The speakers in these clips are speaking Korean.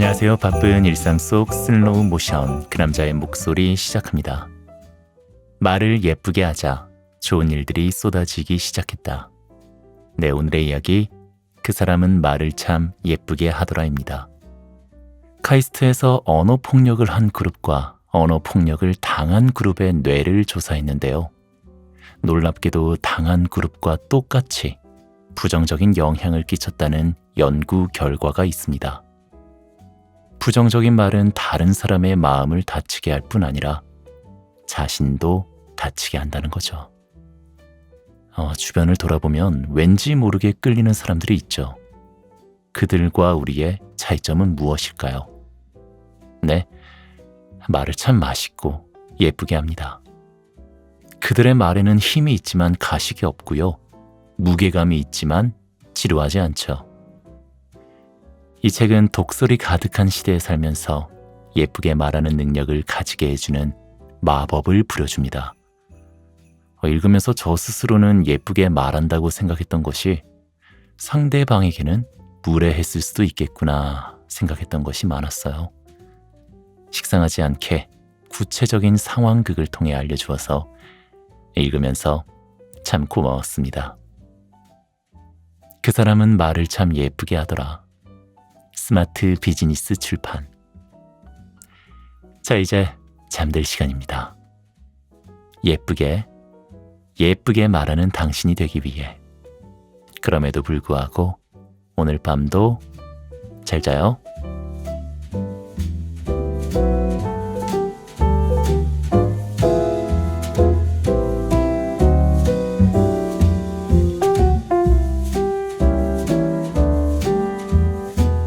안녕하세요. 바쁜 일상 속 슬로우 모션 그 남자의 목소리 시작합니다. 말을 예쁘게 하자 좋은 일들이 쏟아지기 시작했다. 네, 오늘의 이야기 그 사람은 말을 참 예쁘게 하더라입니다. 카이스트에서 언어폭력을 한 그룹과 언어폭력을 당한 그룹의 뇌를 조사했는데요. 놀랍게도 당한 그룹과 똑같이 부정적인 영향을 끼쳤다는 연구 결과가 있습니다. 부정적인 말은 다른 사람의 마음을 다치게 할 뿐 아니라 자신도 다치게 한다는 거죠. 주변을 돌아보면 왠지 모르게 끌리는 사람들이 있죠. 그들과 우리의 차이점은 무엇일까요? 네, 말을 참 맛있고 예쁘게 합니다. 그들의 말에는 힘이 있지만 가식이 없고요. 무게감이 있지만 지루하지 않죠. 이 책은 독설이 가득한 시대에 살면서 예쁘게 말하는 능력을 가지게 해주는 마법을 부려줍니다. 읽으면서 저 스스로는 예쁘게 말한다고 생각했던 것이 상대방에게는 무례했을 수도 있겠구나 생각했던 것이 많았어요. 식상하지 않게 구체적인 상황극을 통해 알려주어서 읽으면서 참 고마웠습니다. 그 사람은 말을 참 예쁘게 하더라. 스마트 비즈니스 출판. 자, 이제 잠들 시간입니다. 예쁘게 말하는 당신이 되기 위해. 그럼에도 불구하고 오늘 밤도 잘 자요.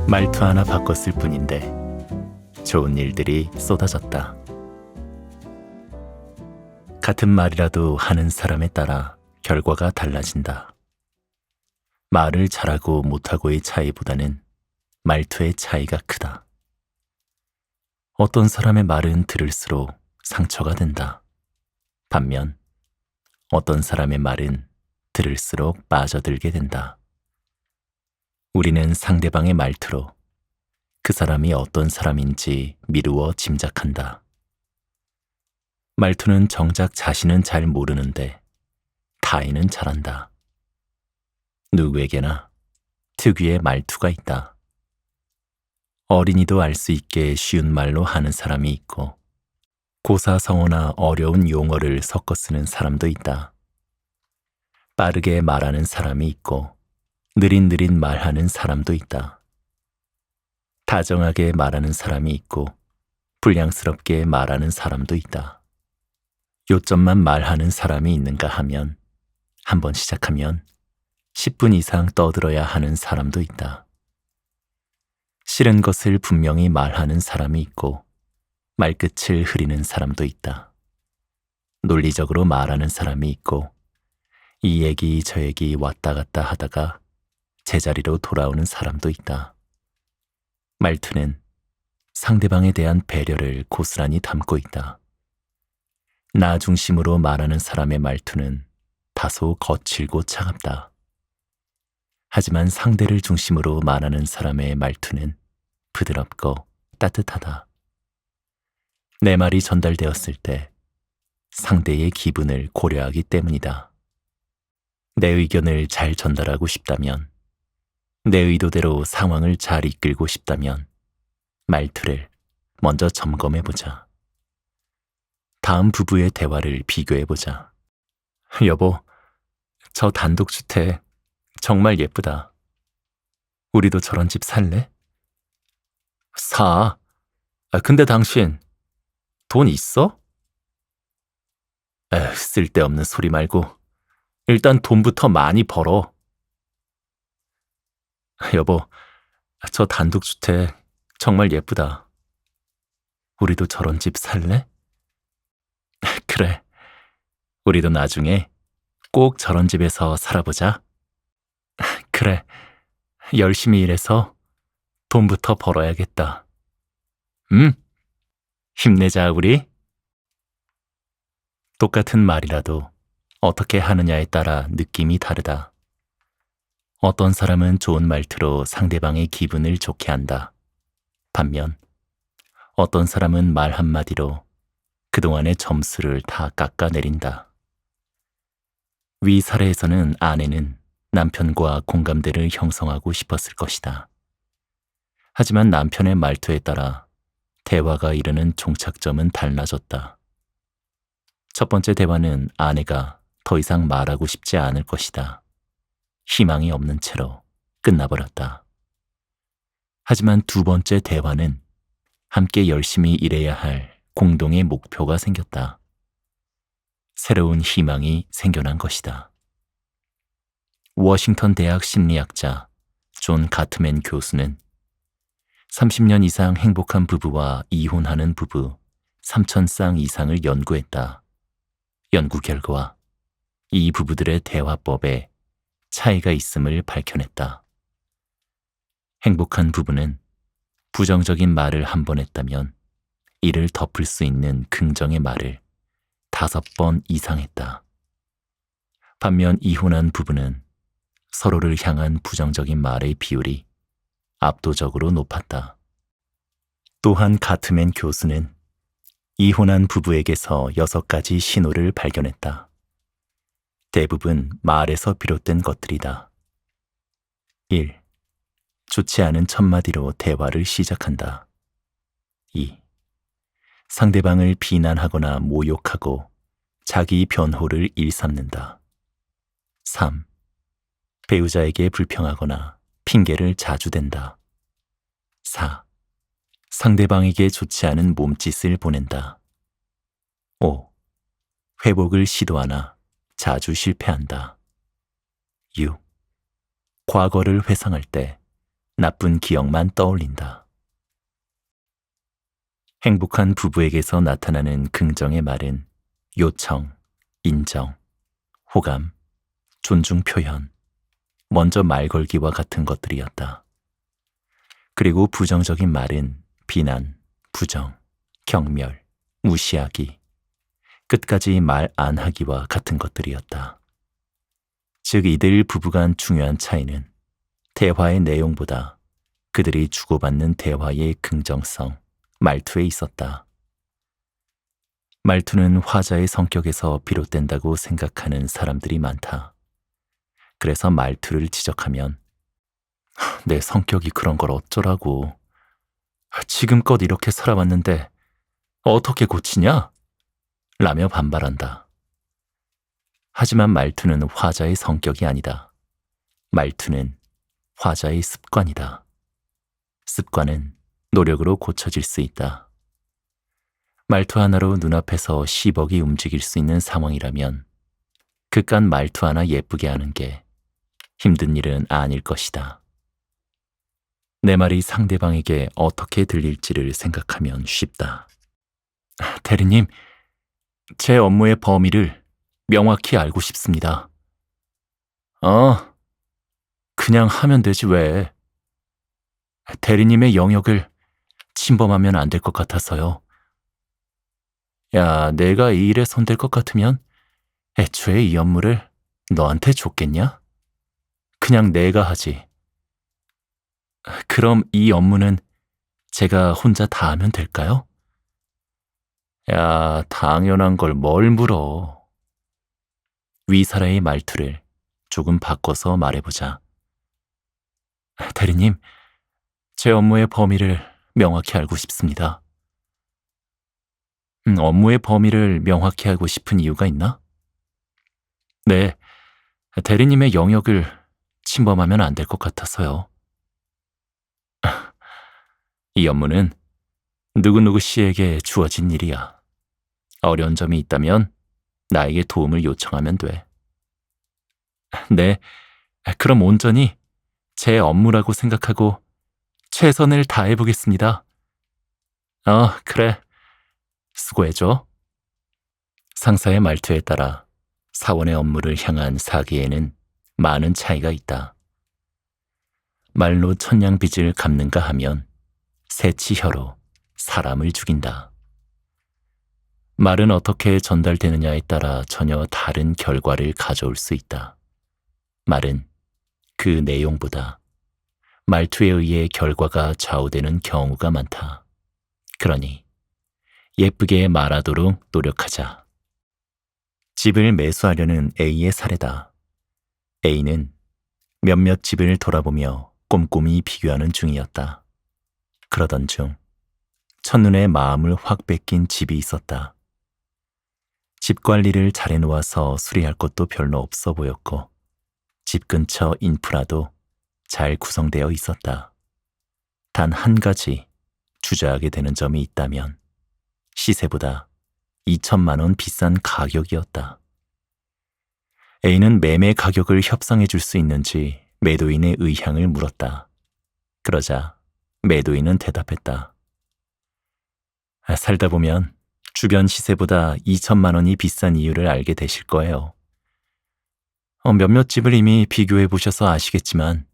말투 하나 바꿨을 뿐인데 좋은 일들이 쏟아졌다. 같은 말이라도 하는 사람에 따라 결과가 달라진다. 말을 잘하고 못하고의 차이보다는 말투의 차이가 크다. 어떤 사람의 말은 들을수록 상처가 된다. 반면 어떤 사람의 말은 들을수록 빠져들게 된다. 우리는 상대방의 말투로 그 사람이 어떤 사람인지 미루어 짐작한다. 말투는 정작 자신은 잘 모르는데 타인은 잘한다. 누구에게나 특유의 말투가 있다. 어린이도 알 수 있게 쉬운 말로 하는 사람이 있고 고사성어나 어려운 용어를 섞어 쓰는 사람도 있다. 빠르게 말하는 사람이 있고 느릿느릿 말하는 사람도 있다. 다정하게 말하는 사람이 있고 불량스럽게 말하는 사람도 있다. 요점만 말하는 사람이 있는가 하면 한번 시작하면 10분 이상 떠들어야 하는 사람도 있다. 싫은 것을 분명히 말하는 사람이 있고 말끝을 흐리는 사람도 있다. 논리적으로 말하는 사람이 있고 이 얘기 저 얘기 왔다 갔다 하다가 제자리로 돌아오는 사람도 있다. 말투는 상대방에 대한 배려를 고스란히 담고 있다. 나 중심으로 말하는 사람의 말투는 다소 거칠고 차갑다. 하지만 상대를 중심으로 말하는 사람의 말투는 부드럽고 따뜻하다. 내 말이 전달되었을 때 상대의 기분을 고려하기 때문이다. 내 의견을 잘 전달하고 싶다면, 내 의도대로 상황을 잘 이끌고 싶다면 말투를 먼저 점검해보자. 다음 부부의 대화를 비교해보자. 여보, 저 단독주택 정말 예쁘다. 우리도 저런 집 살래? 사. 근데 당신 돈 있어? 쓸데없는 소리 말고 일단 돈부터 많이 벌어. 여보, 저 단독주택 정말 예쁘다. 우리도 저런 집 살래? 그래, 우리도 나중에 꼭 저런 집에서 살아보자. 그래, 열심히 일해서 돈부터 벌어야겠다. 힘내자, 우리. 똑같은 말이라도 어떻게 하느냐에 따라 느낌이 다르다. 어떤 사람은 좋은 말투로 상대방의 기분을 좋게 한다. 반면 어떤 사람은 말 한마디로 그동안의 점수를 다 깎아내린다. 위 사례에서는 아내는 남편과 공감대를 형성하고 싶었을 것이다. 하지만 남편의 말투에 따라 대화가 이르는 종착점은 달라졌다. 첫 번째 대화는 아내가 더 이상 말하고 싶지 않을 것이다. 희망이 없는 채로 끝나버렸다. 하지만 두 번째 대화는 함께 열심히 일해야 할 공동의 목표가 생겼다. 새로운 희망이 생겨난 것이다. 워싱턴 대학 심리학자 존 가트맨 교수는 30년 이상 행복한 부부와 이혼하는 부부 3,000쌍 이상을 연구했다. 연구 결과 이 부부들의 대화법에 차이가 있음을 밝혀냈다. 행복한 부부는 부정적인 말을 한 번 했다면 이를 덮을 수 있는 긍정의 말을 5번 이상 했다. 반면 이혼한 부부는 서로를 향한 부정적인 말의 비율이 압도적으로 높았다. 또한 가트맨 교수는 이혼한 부부에게서 6가지 신호를 발견했다. 대부분 말에서 비롯된 것들이다. 1. 좋지 않은 첫마디로 대화를 시작한다. 2. 상대방을 비난하거나 모욕하고 자기 변호를 일삼는다. 3. 배우자에게 불평하거나 핑계를 자주 댄다. 4. 상대방에게 좋지 않은 몸짓을 보낸다. 5. 회복을 시도하나 자주 실패한다. 6. 과거를 회상할 때 나쁜 기억만 떠올린다. 행복한 부부에게서 나타나는 긍정의 말은 요청, 인정, 호감, 존중 표현, 먼저 말 걸기와 같은 것들이었다. 그리고 부정적인 말은 비난, 부정, 경멸, 무시하기, 끝까지 말 안 하기와 같은 것들이었다. 즉 이들 부부 간 중요한 차이는 대화의 내용보다 그들이 주고받는 대화의 긍정성, 말투에 있었다. 말투는 화자의 성격에서 비롯된다고 생각하는 사람들이 많다. 그래서 말투를 지적하면 내 성격이 그런 걸 어쩌라고. 지금껏 이렇게 살아왔는데 어떻게 고치냐? 라며 반발한다. 하지만 말투는 화자의 성격이 아니다. 말투는 화자의 습관이다. 습관은 노력으로 고쳐질 수 있다. 말투 하나로 눈앞에서 10억이 움직일 수 있는 상황이라면 그깟 말투 하나 예쁘게 하는 게 힘든 일은 아닐 것이다. 내 말이 상대방에게 어떻게 들릴지를 생각하면 쉽다. 대리님, 제 업무의 범위를 명확히 알고 싶습니다. 그냥 하면 되지 왜. 대리님의 영역을 침범하면 안 될 것 같아서요. 야, 내가 이 일에 손댈 것 같으면 애초에 이 업무를 너한테 줬겠냐? 그냥 내가 하지. 그럼 이 업무는 제가 혼자 다 하면 될까요? 야, 당연한 걸 뭘 물어. 위사라의 말투를 조금 바꿔서 말해보자. 대리님, 제 업무의 범위를 명확히 알고 싶습니다. 업무의 범위를 명확히 알고 싶은 이유가 있나? 네, 대리님의 영역을 침범하면 안 될 것 같아서요. 이 업무는 누구누구 씨에게 주어진 일이야. 어려운 점이 있다면 나에게 도움을 요청하면 돼. 네, 그럼 온전히 제 업무라고 생각하고 최선을 다해보겠습니다. 그래. 수고해줘. 상사의 말투에 따라 사원의 업무를 향한 사기에는 많은 차이가 있다. 말로 천냥빚을 갚는가 하면 새치혀로 사람을 죽인다. 말은 어떻게 전달되느냐에 따라 전혀 다른 결과를 가져올 수 있다. 말은 그 내용보다 말투에 의해 결과가 좌우되는 경우가 많다. 그러니 예쁘게 말하도록 노력하자. 집을 매수하려는 A의 사례다. A는 몇몇 집을 돌아보며 꼼꼼히 비교하는 중이었다. 그러던 중 첫눈에 마음을 확 뺏긴 집이 있었다. 집 관리를 잘 해놓아서 수리할 것도 별로 없어 보였고 집 근처 인프라도 잘 구성되어 있었다. 단 한 가지 주저하게 되는 점이 있다면 시세보다 2천만 원 비싼 가격이었다. A는 매매 가격을 협상해 줄 수 있는지 매도인의 의향을 물었다. 그러자 매도인은 대답했다. 살다 보면 주변 시세보다 2천만 원이 비싼 이유를 알게 되실 거예요. 몇몇 집을 이미 비교해 보셔서 아시겠지만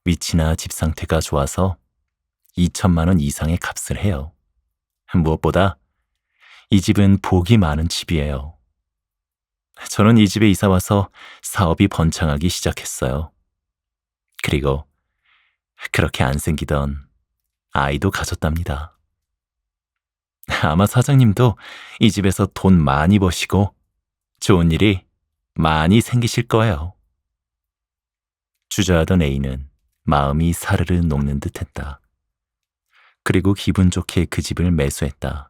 위치나 집 상태가 좋아서 2천만 원 이상의 값을 해요. 무엇보다 이 집은 복이 많은 집이에요. 저는 이 집에 이사 와서 사업이 번창하기 시작했어요. 그리고 그렇게 안 생기던 아이도 가졌답니다. 아마 사장님도 이 집에서 돈 많이 버시고 좋은 일이 많이 생기실 거예요. 주저하던 A는 마음이 사르르 녹는 듯 했다. 그리고 기분 좋게 그 집을 매수했다.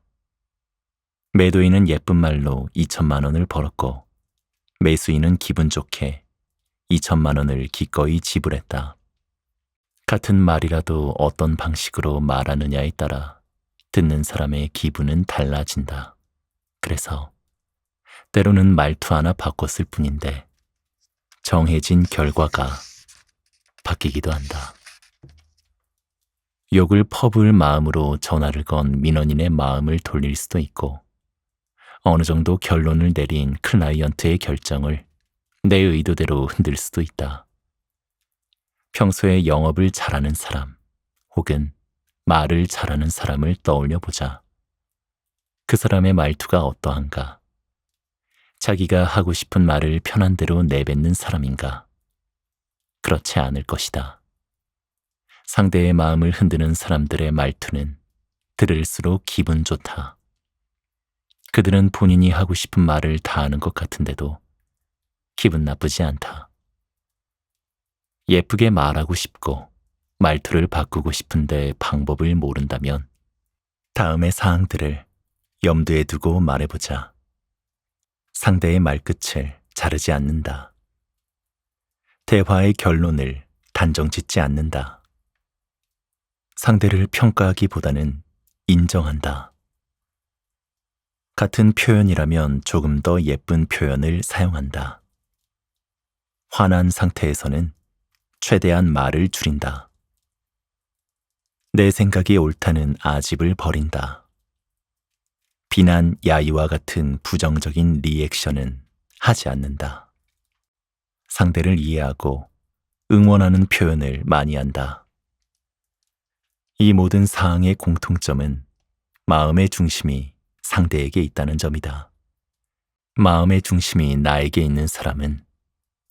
매도인은 예쁜 말로 2천만 원을 벌었고 매수인은 기분 좋게 2천만 원을 기꺼이 지불했다. 같은 말이라도 어떤 방식으로 말하느냐에 따라 듣는 사람의 기분은 달라진다. 그래서 때로는 말투 하나 바꿨을 뿐인데 정해진 결과가 바뀌기도 한다. 욕을 퍼부을 마음으로 전화를 건 민원인의 마음을 돌릴 수도 있고 어느 정도 결론을 내린 클라이언트의 결정을 내 의도대로 흔들 수도 있다. 평소에 영업을 잘하는 사람 혹은 말을 잘하는 사람을 떠올려 보자. 그 사람의 말투가 어떠한가? 자기가 하고 싶은 말을 편한 대로 내뱉는 사람인가? 그렇지 않을 것이다. 상대의 마음을 흔드는 사람들의 말투는 들을수록 기분 좋다. 그들은 본인이 하고 싶은 말을 다 하는 것 같은데도 기분 나쁘지 않다. 예쁘게 말하고 싶고 말투를 바꾸고 싶은데 방법을 모른다면 다음의 사항들을 염두에 두고 말해보자. 상대의 말끝을 자르지 않는다. 대화의 결론을 단정 짓지 않는다. 상대를 평가하기보다는 인정한다. 같은 표현이라면 조금 더 예쁜 표현을 사용한다. 화난 상태에서는 최대한 말을 줄인다. 내 생각이 옳다는 아집을 버린다. 비난, 야유와 같은 부정적인 리액션은 하지 않는다. 상대를 이해하고 응원하는 표현을 많이 한다. 이 모든 사항의 공통점은 마음의 중심이 상대에게 있다는 점이다. 마음의 중심이 나에게 있는 사람은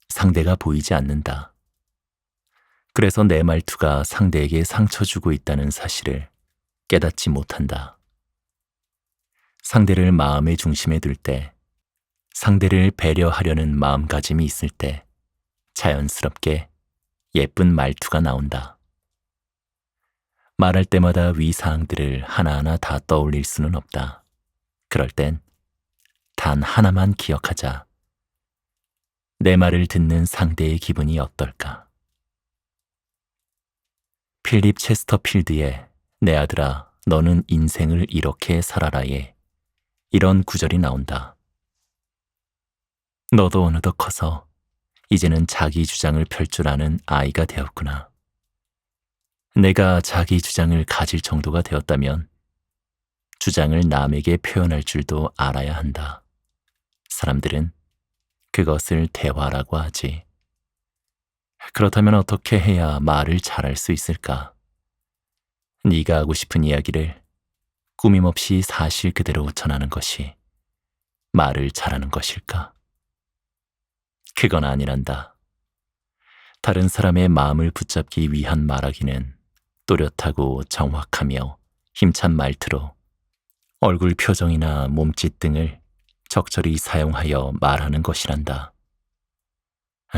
상대가 보이지 않는다. 그래서 내 말투가 상대에게 상처 주고 있다는 사실을 깨닫지 못한다. 상대를 마음의 중심에 둘 때, 상대를 배려하려는 마음가짐이 있을 때 자연스럽게 예쁜 말투가 나온다. 말할 때마다 위사항들을 하나하나 다 떠올릴 수는 없다. 그럴 땐 단 하나만 기억하자. 내 말을 듣는 상대의 기분이 어떨까? 필립 체스터필드의 내 아들아, 너는 인생을 이렇게 살아라에 이런 구절이 나온다. 너도 어느덧 커서 이제는 자기 주장을 펼 줄 아는 아이가 되었구나. 내가 자기 주장을 가질 정도가 되었다면 주장을 남에게 표현할 줄도 알아야 한다. 사람들은 그것을 대화라고 하지. 그렇다면 어떻게 해야 말을 잘할 수 있을까? 네가 하고 싶은 이야기를 꾸밈없이 사실 그대로 전하는 것이 말을 잘하는 것일까? 그건 아니란다. 다른 사람의 마음을 붙잡기 위한 말하기는 또렷하고 정확하며 힘찬 말투로 얼굴 표정이나 몸짓 등을 적절히 사용하여 말하는 것이란다.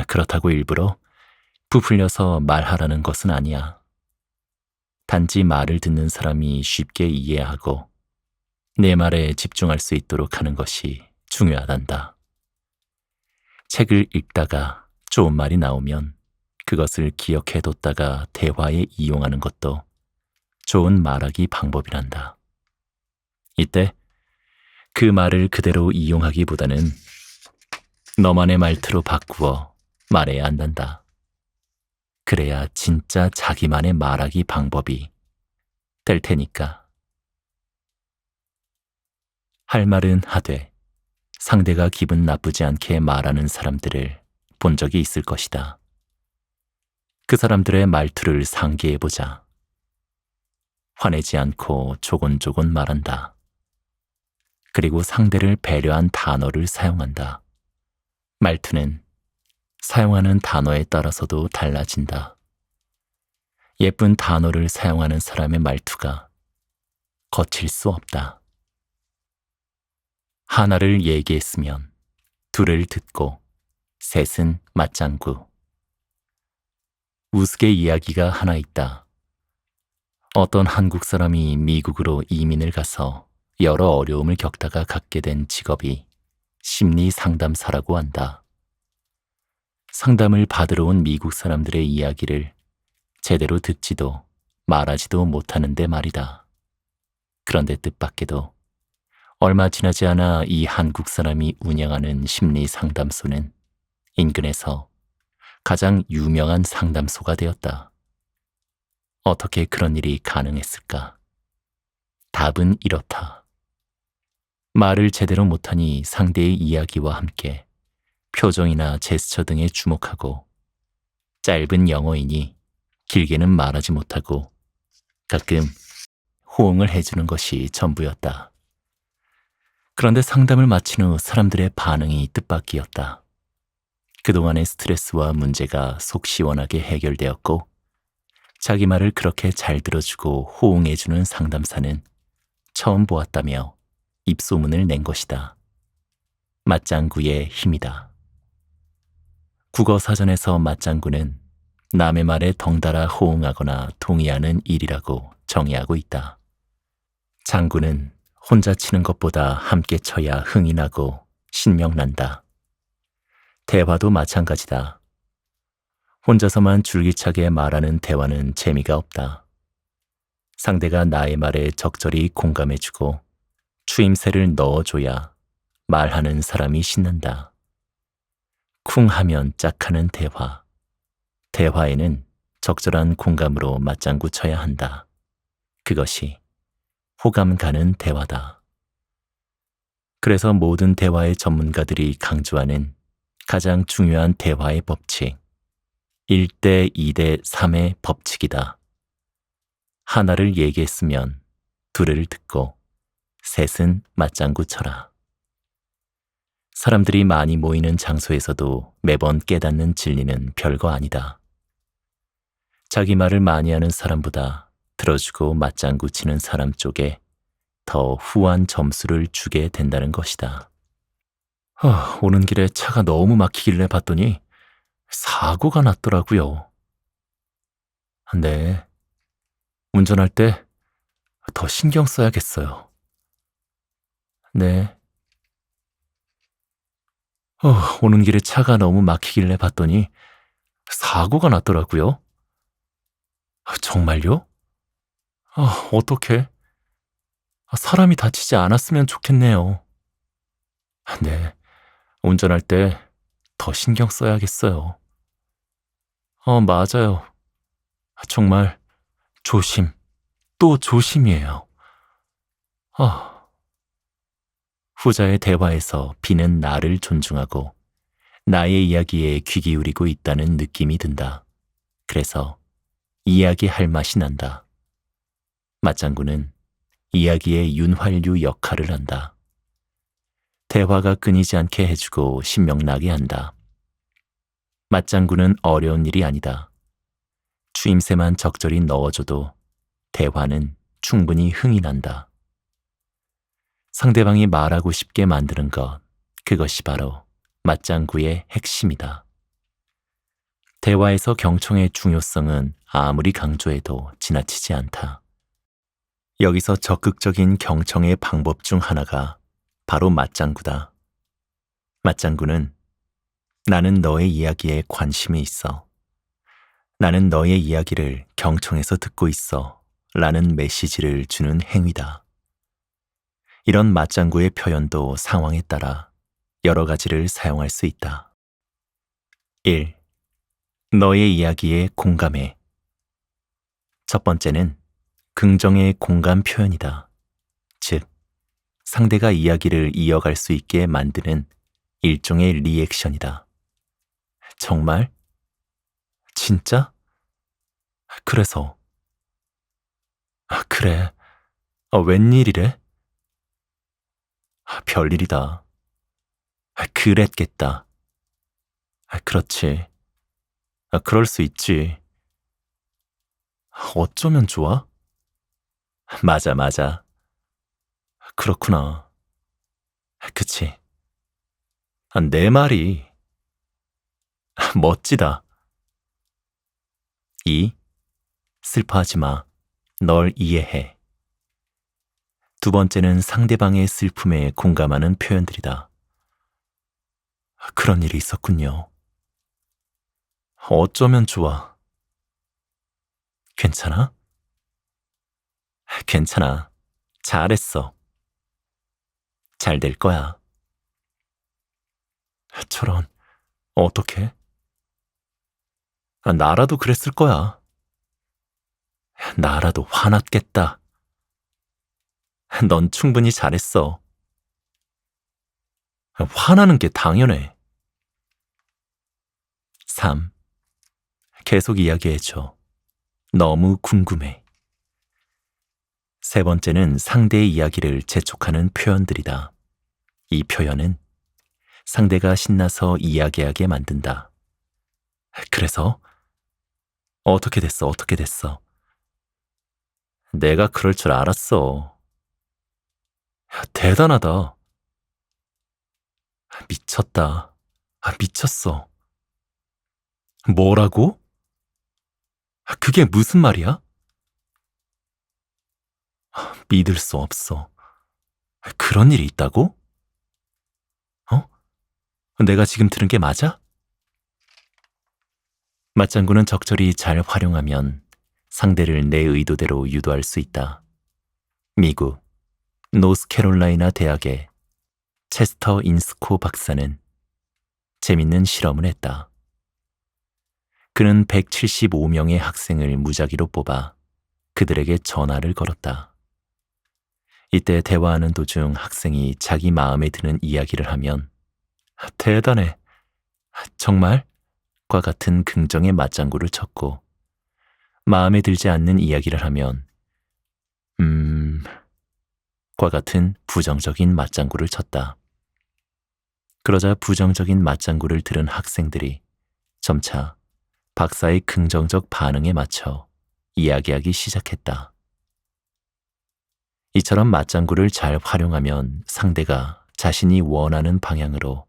그렇다고 일부러 부풀려서 말하라는 것은 아니야. 단지 말을 듣는 사람이 쉽게 이해하고 내 말에 집중할 수 있도록 하는 것이 중요하단다. 책을 읽다가 좋은 말이 나오면 그것을 기억해뒀다가 대화에 이용하는 것도 좋은 말하기 방법이란다. 이때 그 말을 그대로 이용하기보다는 너만의 말투로 바꾸어 말해야 한단다. 그래야 진짜 자기만의 말하기 방법이 될 테니까. 할 말은 하되 상대가 기분 나쁘지 않게 말하는 사람들을 본 적이 있을 것이다. 그 사람들의 말투를 상기해보자. 화내지 않고 조곤조곤 말한다. 그리고 상대를 배려한 단어를 사용한다. 말투는 사용하는 단어에 따라서도 달라진다. 예쁜 단어를 사용하는 사람의 말투가 거칠 수 없다. 하나를 얘기했으면 둘을 듣고 셋은 맞장구. 우스갯이야기가 하나 있다. 어떤 한국 사람이 미국으로 이민을 가서 여러 어려움을 겪다가 갖게 된 직업이 심리 상담사라고 한다. 상담을 받으러 온 미국 사람들의 이야기를 제대로 듣지도 말하지도 못하는데 말이다. 그런데 뜻밖에도 얼마 지나지 않아 이 한국 사람이 운영하는 심리 상담소는 인근에서 가장 유명한 상담소가 되었다. 어떻게 그런 일이 가능했을까? 답은 이렇다. 말을 제대로 못하니 상대의 이야기와 함께 표정이나 제스처 등에 주목하고 짧은 영어이니 길게는 말하지 못하고 가끔 호응을 해주는 것이 전부였다. 그런데 상담을 마친 후 사람들의 반응이 뜻밖이었다. 그동안의 스트레스와 문제가 속 시원하게 해결되었고 자기 말을 그렇게 잘 들어주고 호응해주는 상담사는 처음 보았다며 입소문을 낸 것이다. 맞장구의 힘이다. 국어사전에서 맞장구는 남의 말에 덩달아 호응하거나 동의하는 일이라고 정의하고 있다. 장구는 혼자 치는 것보다 함께 쳐야 흥이 나고 신명난다. 대화도 마찬가지다. 혼자서만 줄기차게 말하는 대화는 재미가 없다. 상대가 나의 말에 적절히 공감해주고 추임새를 넣어줘야 말하는 사람이 신난다. 쿵 하면 짝하는 대화. 대화에는 적절한 공감으로 맞장구 쳐야 한다. 그것이 호감 가는 대화다. 그래서 모든 대화의 전문가들이 강조하는 가장 중요한 대화의 법칙, 1대 2대 3의 법칙이다. 하나를 얘기했으면 둘을 듣고 셋은 맞장구 쳐라. 사람들이 많이 모이는 장소에서도 매번 깨닫는 진리는 별거 아니다. 자기 말을 많이 하는 사람보다 들어주고 맞장구 치는 사람 쪽에 더 후한 점수를 주게 된다는 것이다. 오는 길에 차가 너무 막히길래 봤더니 사고가 났더라고요. 네, 운전할 때 더 신경 써야겠어요. 네. 오는 길에 차가 너무 막히길래 봤더니 사고가 났더라고요. 정말요? 어떡해. 사람이 다치지 않았으면 좋겠네요. 네, 운전할 때 더 신경 써야겠어요. 맞아요. 정말 조심, 또 조심이에요. 후자의 대화에서 B는 나를 존중하고 나의 이야기에 귀 기울이고 있다는 느낌이 든다. 그래서 이야기할 맛이 난다. 맞장구는 이야기의 윤활유 역할을 한다. 대화가 끊이지 않게 해주고 신명나게 한다. 맞장구는 어려운 일이 아니다. 추임새만 적절히 넣어줘도 대화는 충분히 흥이 난다. 상대방이 말하고 싶게 만드는 것, 그것이 바로 맞장구의 핵심이다. 대화에서 경청의 중요성은 아무리 강조해도 지나치지 않다. 여기서 적극적인 경청의 방법 중 하나가 바로 맞장구다. 맞장구는 나는 너의 이야기에 관심이 있어. 나는 너의 이야기를 경청해서 듣고 있어. 라는 메시지를 주는 행위다. 이런 맞장구의 표현도 상황에 따라 여러 가지를 사용할 수 있다. 1. 너의 이야기에 공감해. 첫 번째는 긍정의 공감 표현이다. 즉, 상대가 이야기를 이어갈 수 있게 만드는 일종의 리액션이다. 정말? 진짜? 그래서? 그래. 웬일이래? 별일이다. 그랬겠다. 그렇지. 그럴 수 있지. 어쩌면 좋아? 맞아, 맞아. 그렇구나. 그치. 내 말이 멋지다. 2. 슬퍼하지 마. 널 이해해. 두 번째는 상대방의 슬픔에 공감하는 표현들이다. 그런 일이 있었군요. 어쩌면 좋아. 괜찮아? 괜찮아. 잘했어. 잘 될 거야. 저런, 어떡해? 나라도 그랬을 거야. 나라도 화났겠다. 넌 충분히 잘했어. 화나는 게 당연해. 3. 계속 이야기해줘. 너무 궁금해. 세 번째는 상대의 이야기를 재촉하는 표현들이다. 이 표현은 상대가 신나서 이야기하게 만든다. 그래서? 어떻게 됐어? 어떻게 됐어? 내가 그럴 줄 알았어. 대단하다. 미쳤다. 미쳤어. 뭐라고? 그게 무슨 말이야? 믿을 수 없어. 그런 일이 있다고? 어? 내가 지금 들은 게 맞아? 맞장구는 적절히 잘 활용하면 상대를 내 의도대로 유도할 수 있다. 미국 노스캐롤라이나 대학의 체스터 인스코 박사는 재밌는 실험을 했다. 그는 175명의 학생을 무작위로 뽑아 그들에게 전화를 걸었다. 이때 대화하는 도중 학생이 자기 마음에 드는 이야기를 하면 대단해, 정말? 과 같은 긍정의 맞장구를 쳤고 마음에 들지 않는 이야기를 하면 과 같은 부정적인 맞장구를 쳤다. 그러자 부정적인 맞장구를 들은 학생들이 점차 박사의 긍정적 반응에 맞춰 이야기하기 시작했다. 이처럼 맞장구를 잘 활용하면 상대가 자신이 원하는 방향으로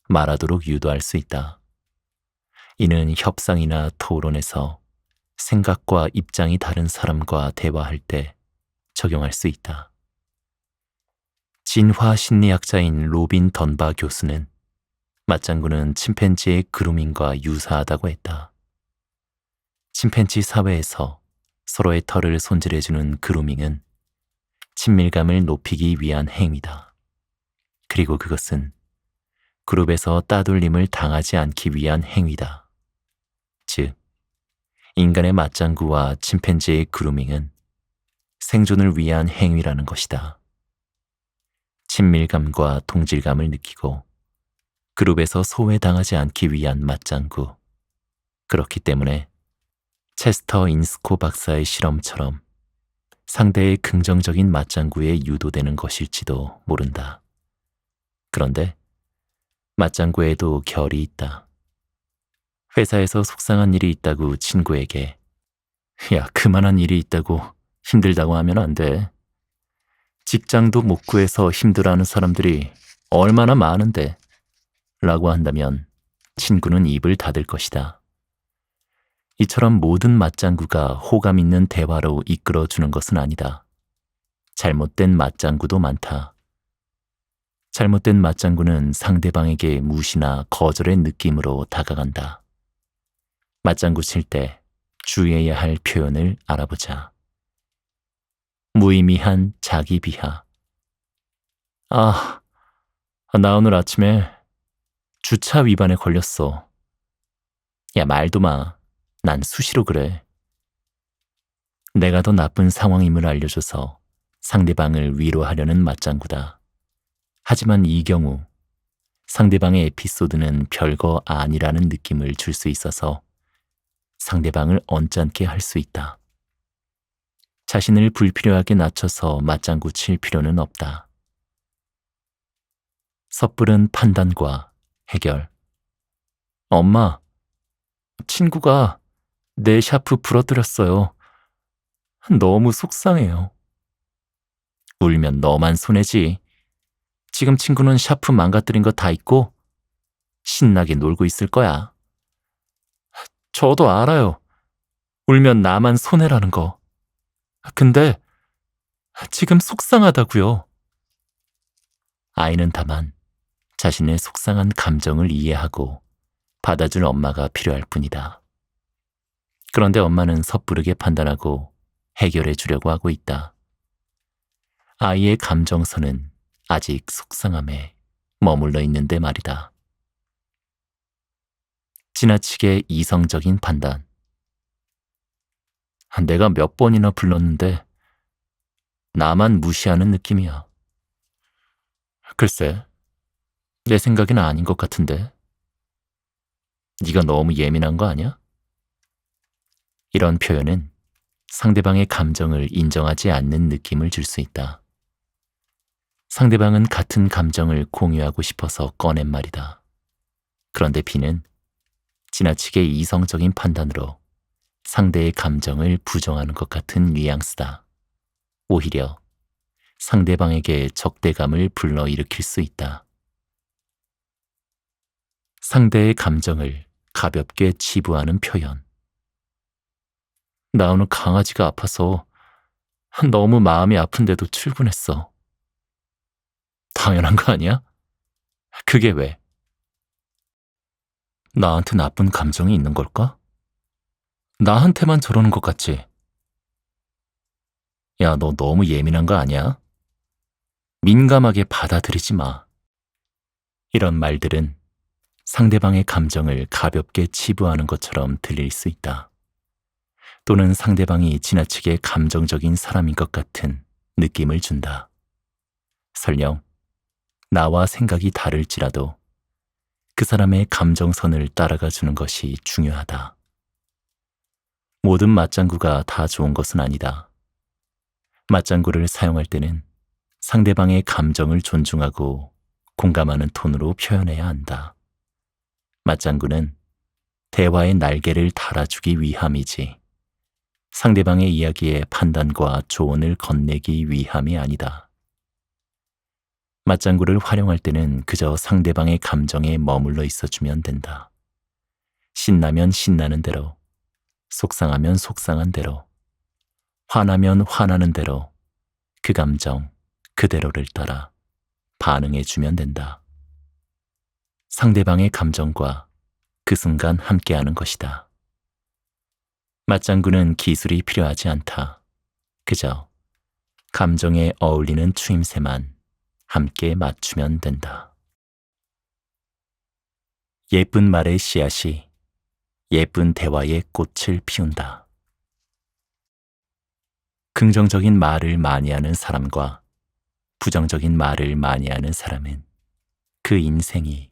말하도록 유도할 수 있다. 이는 협상이나 토론에서 생각과 입장이 다른 사람과 대화할 때 적용할 수 있다. 진화 심리학자인 로빈 던바 교수는 맞장구는 침팬지의 그루밍과 유사하다고 했다. 침팬지 사회에서 서로의 털을 손질해주는 그루밍은 친밀감을 높이기 위한 행위다. 그리고 그것은 그룹에서 따돌림을 당하지 않기 위한 행위다. 즉, 인간의 맞장구와 침팬지의 그루밍은 생존을 위한 행위라는 것이다. 친밀감과 동질감을 느끼고 그룹에서 소외당하지 않기 위한 맞장구. 그렇기 때문에 체스터 인스코 박사의 실험처럼 상대의 긍정적인 맞장구에 유도되는 것일지도 모른다. 그런데 맞장구에도 결이 있다. 회사에서 속상한 일이 있다고 친구에게 야, 그만한 일이 있다고 힘들다고 하면 안 돼. 직장도 못 구해서 힘들어하는 사람들이 얼마나 많은데 라고 한다면 친구는 입을 닫을 것이다. 이처럼 모든 맞장구가 호감 있는 대화로 이끌어주는 것은 아니다. 잘못된 맞장구도 많다. 잘못된 맞장구는 상대방에게 무시나 거절의 느낌으로 다가간다. 맞장구 칠 때 주의해야 할 표현을 알아보자. 무의미한 자기 비하. 아, 나 오늘 아침에 주차 위반에 걸렸어. 야, 말도 마. 난 수시로 그래. 내가 더 나쁜 상황임을 알려줘서 상대방을 위로하려는 맞장구다. 하지만 이 경우 상대방의 에피소드는 별거 아니라는 느낌을 줄 수 있어서 상대방을 언짢게 할 수 있다. 자신을 불필요하게 낮춰서 맞장구 칠 필요는 없다. 섣부른 판단과 해결. 엄마, 친구가 내 샤프 부러뜨렸어요. 너무 속상해요. 울면 너만 손해지. 지금 친구는 샤프 망가뜨린 거 다 잊고 신나게 놀고 있을 거야. 저도 알아요. 울면 나만 손해라는 거. 근데 지금 속상하다고요. 아이는 다만 자신의 속상한 감정을 이해하고 받아줄 엄마가 필요할 뿐이다. 그런데 엄마는 섣부르게 판단하고 해결해 주려고 하고 있다. 아이의 감정선은 아직 속상함에 머물러 있는데 말이다. 지나치게 이성적인 판단. 내가 몇 번이나 불렀는데 나만 무시하는 느낌이야. 글쎄, 내 생각엔 아닌 것 같은데. 네가 너무 예민한 거 아니야? 이런 표현은 상대방의 감정을 인정하지 않는 느낌을 줄 수 있다. 상대방은 같은 감정을 공유하고 싶어서 꺼낸 말이다. 그런데 B는 지나치게 이성적인 판단으로 상대의 감정을 부정하는 것 같은 뉘앙스다. 오히려 상대방에게 적대감을 불러일으킬 수 있다. 상대의 감정을 가볍게 치부하는 표현. 나 오늘 강아지가 아파서 너무 마음이 아픈데도 출근했어. 당연한 거 아니야? 그게 왜? 나한테 나쁜 감정이 있는 걸까? 나한테만 저러는 것 같지? 야, 너 너무 예민한 거 아니야? 민감하게 받아들이지 마. 이런 말들은 상대방의 감정을 가볍게 치부하는 것처럼 들릴 수 있다. 또는 상대방이 지나치게 감정적인 사람인 것 같은 느낌을 준다. 설령 나와 생각이 다를지라도 그 사람의 감정선을 따라가 주는 것이 중요하다. 모든 맞장구가 다 좋은 것은 아니다. 맞장구를 사용할 때는 상대방의 감정을 존중하고 공감하는 톤으로 표현해야 한다. 맞장구는 대화의 날개를 달아주기 위함이지 상대방의 이야기에 판단과 조언을 건네기 위함이 아니다. 맞장구를 활용할 때는 그저 상대방의 감정에 머물러 있어주면 된다. 신나면 신나는 대로, 속상하면 속상한 대로, 화나면 화나는 대로 그 감정 그대로를 따라 반응해주면 된다. 상대방의 감정과 그 순간 함께하는 것이다. 맞장구는 기술이 필요하지 않다. 그저 감정에 어울리는 추임새만 함께 맞추면 된다. 예쁜 말의 씨앗이 예쁜 대화의 꽃을 피운다. 긍정적인 말을 많이 하는 사람과 부정적인 말을 많이 하는 사람은 그 인생이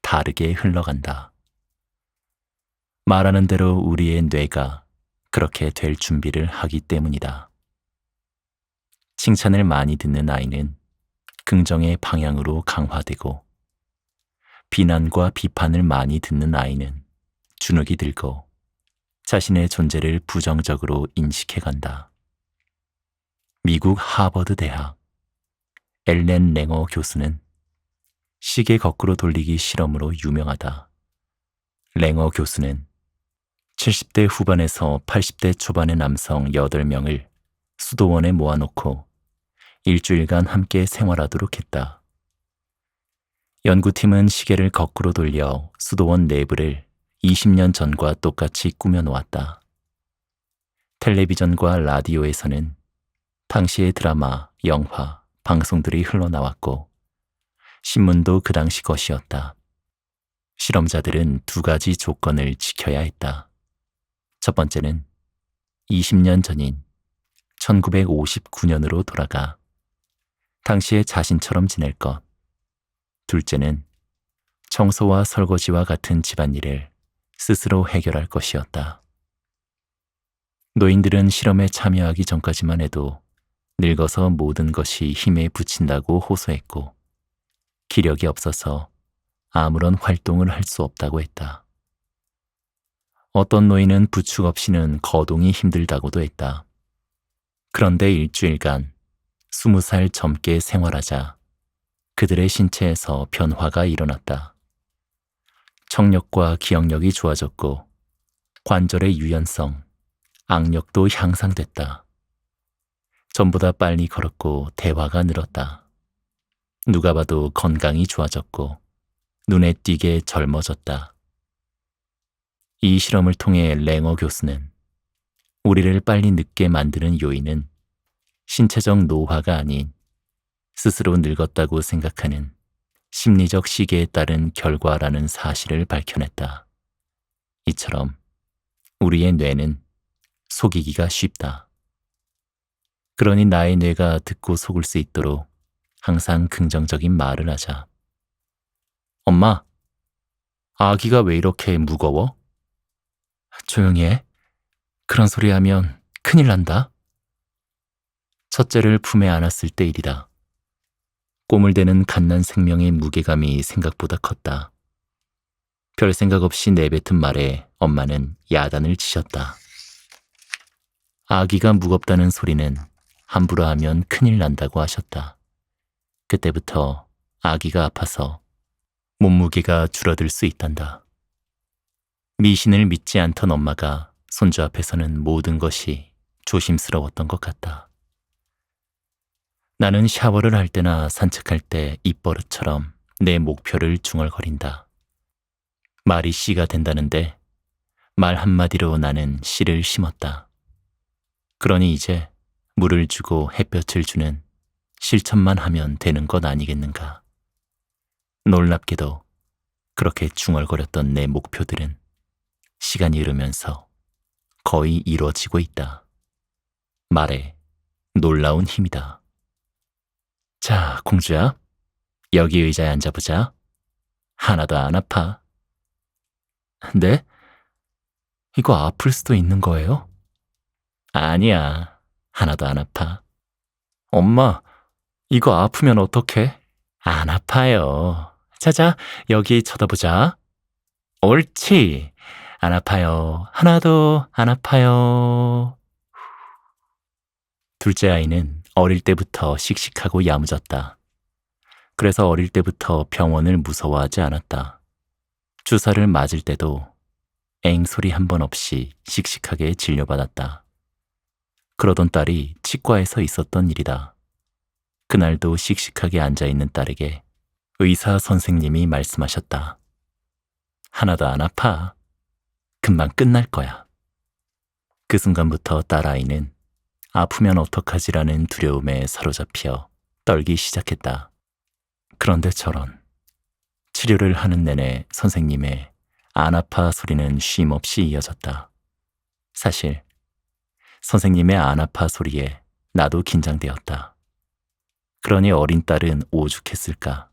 다르게 흘러간다. 말하는 대로 우리의 뇌가 그렇게 될 준비를 하기 때문이다. 칭찬을 많이 듣는 아이는 긍정의 방향으로 강화되고 비난과 비판을 많이 듣는 아이는 주눅이 들고 자신의 존재를 부정적으로 인식해간다. 미국 하버드 대학 엘렌 랭어 교수는 시계 거꾸로 돌리기 실험으로 유명하다. 랭어 교수는 70대 후반에서 80대 초반의 남성 8명을 수도원에 모아놓고 일주일간 함께 생활하도록 했다. 연구팀은 시계를 거꾸로 돌려 수도원 내부를 20년 전과 똑같이 꾸며놓았다. 텔레비전과 라디오에서는 당시의 드라마, 영화, 방송들이 흘러나왔고 신문도 그 당시 것이었다. 실험자들은 2가지 조건을 지켜야 했다. 첫 번째는 20년 전인 1959년으로 돌아가 당시의 자신처럼 지낼 것. 둘째는 청소와 설거지와 같은 집안일을 스스로 해결할 것이었다. 노인들은 실험에 참여하기 전까지만 해도 늙어서 모든 것이 힘에 부친다고 호소했고 기력이 없어서 아무런 활동을 할 수 없다고 했다. 어떤 노인은 부축 없이는 거동이 힘들다고도 했다. 그런데 일주일간 20살 젊게 생활하자 그들의 신체에서 변화가 일어났다. 청력과 기억력이 좋아졌고 관절의 유연성, 악력도 향상됐다. 전보다 빨리 걸었고 대화가 늘었다. 누가 봐도 건강이 좋아졌고 눈에 띄게 젊어졌다. 이 실험을 통해 랭어 교수는 우리를 빨리 늙게 만드는 요인은 신체적 노화가 아닌 스스로 늙었다고 생각하는 심리적 시계에 따른 결과라는 사실을 밝혀냈다. 이처럼 우리의 뇌는 속이기가 쉽다. 그러니 나의 뇌가 듣고 속을 수 있도록 항상 긍정적인 말을 하자. 엄마, 아기가 왜 이렇게 무거워? 조용히 해. 그런 소리 하면 큰일 난다. 첫째를 품에 안았을 때 일이다. 꼬물대는 갓난 생명의 무게감이 생각보다 컸다. 별 생각 없이 내뱉은 말에 엄마는 야단을 치셨다. 아기가 무겁다는 소리는 함부로 하면 큰일 난다고 하셨다. 그때부터 아기가 아파서 몸무게가 줄어들 수 있단다. 미신을 믿지 않던 엄마가 손주 앞에서는 모든 것이 조심스러웠던 것 같다. 나는 샤워를 할 때나 산책할 때 입버릇처럼 내 목표를 중얼거린다. 말이 씨가 된다는데 말 한마디로 나는 씨를 심었다. 그러니 이제 물을 주고 햇볕을 주는 실천만 하면 되는 것 아니겠는가. 놀랍게도 그렇게 중얼거렸던 내 목표들은 시간이 흐르면서 거의 이루어지고 있다. 말에 놀라운 힘이다. 자, 공주야, 여기 의자에 앉아보자. 하나도 안 아파. 네? 이거 아플 수도 있는 거예요? 아니야, 하나도 안 아파. 엄마, 이거 아프면 어떡해? 안 아파요. 자자, 여기 쳐다보자. 옳지. 안 아파요. 하나도 안 아파요. 둘째 아이는 어릴 때부터 씩씩하고 야무졌다. 그래서 어릴 때부터 병원을 무서워하지 않았다. 주사를 맞을 때도 엥 소리 한 번 없이 씩씩하게 진료받았다. 그러던 딸이 치과에서 있었던 일이다. 그날도 씩씩하게 앉아있는 딸에게 의사 선생님이 말씀하셨다. 하나도 안 아파. 금방 끝날 거야. 그 순간부터 딸아이는 아프면 어떡하지라는 두려움에 사로잡혀 떨기 시작했다. 그런데 저런, 치료를 하는 내내 선생님의 안 아파 소리는 쉼없이 이어졌다. 사실 선생님의 안 아파 소리에 나도 긴장되었다. 그러니 어린 딸은 오죽했을까.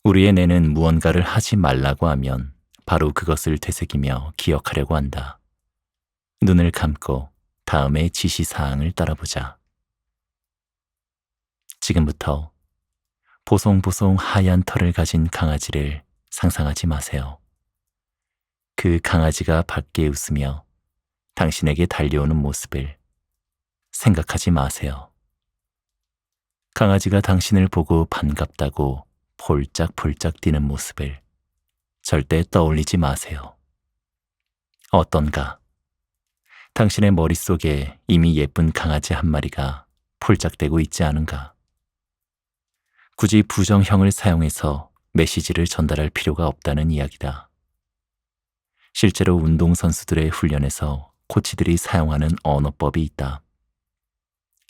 우리의 뇌는 무언가를 하지 말라고 하면 바로 그것을 되새기며 기억하려고 한다. 눈을 감고 다음의 지시사항을 따라보자. 지금부터 보송보송 하얀 털을 가진 강아지를 상상하지 마세요. 그 강아지가 밖에 웃으며 당신에게 달려오는 모습을 생각하지 마세요. 강아지가 당신을 보고 반갑다고 폴짝폴짝 뛰는 모습을 절대 떠올리지 마세요. 어떤가? 당신의 머릿속에 이미 예쁜 강아지 한 마리가 폴짝대고 있지 않은가? 굳이 부정형을 사용해서 메시지를 전달할 필요가 없다는 이야기다. 실제로 운동선수들의 훈련에서 코치들이 사용하는 언어법이 있다.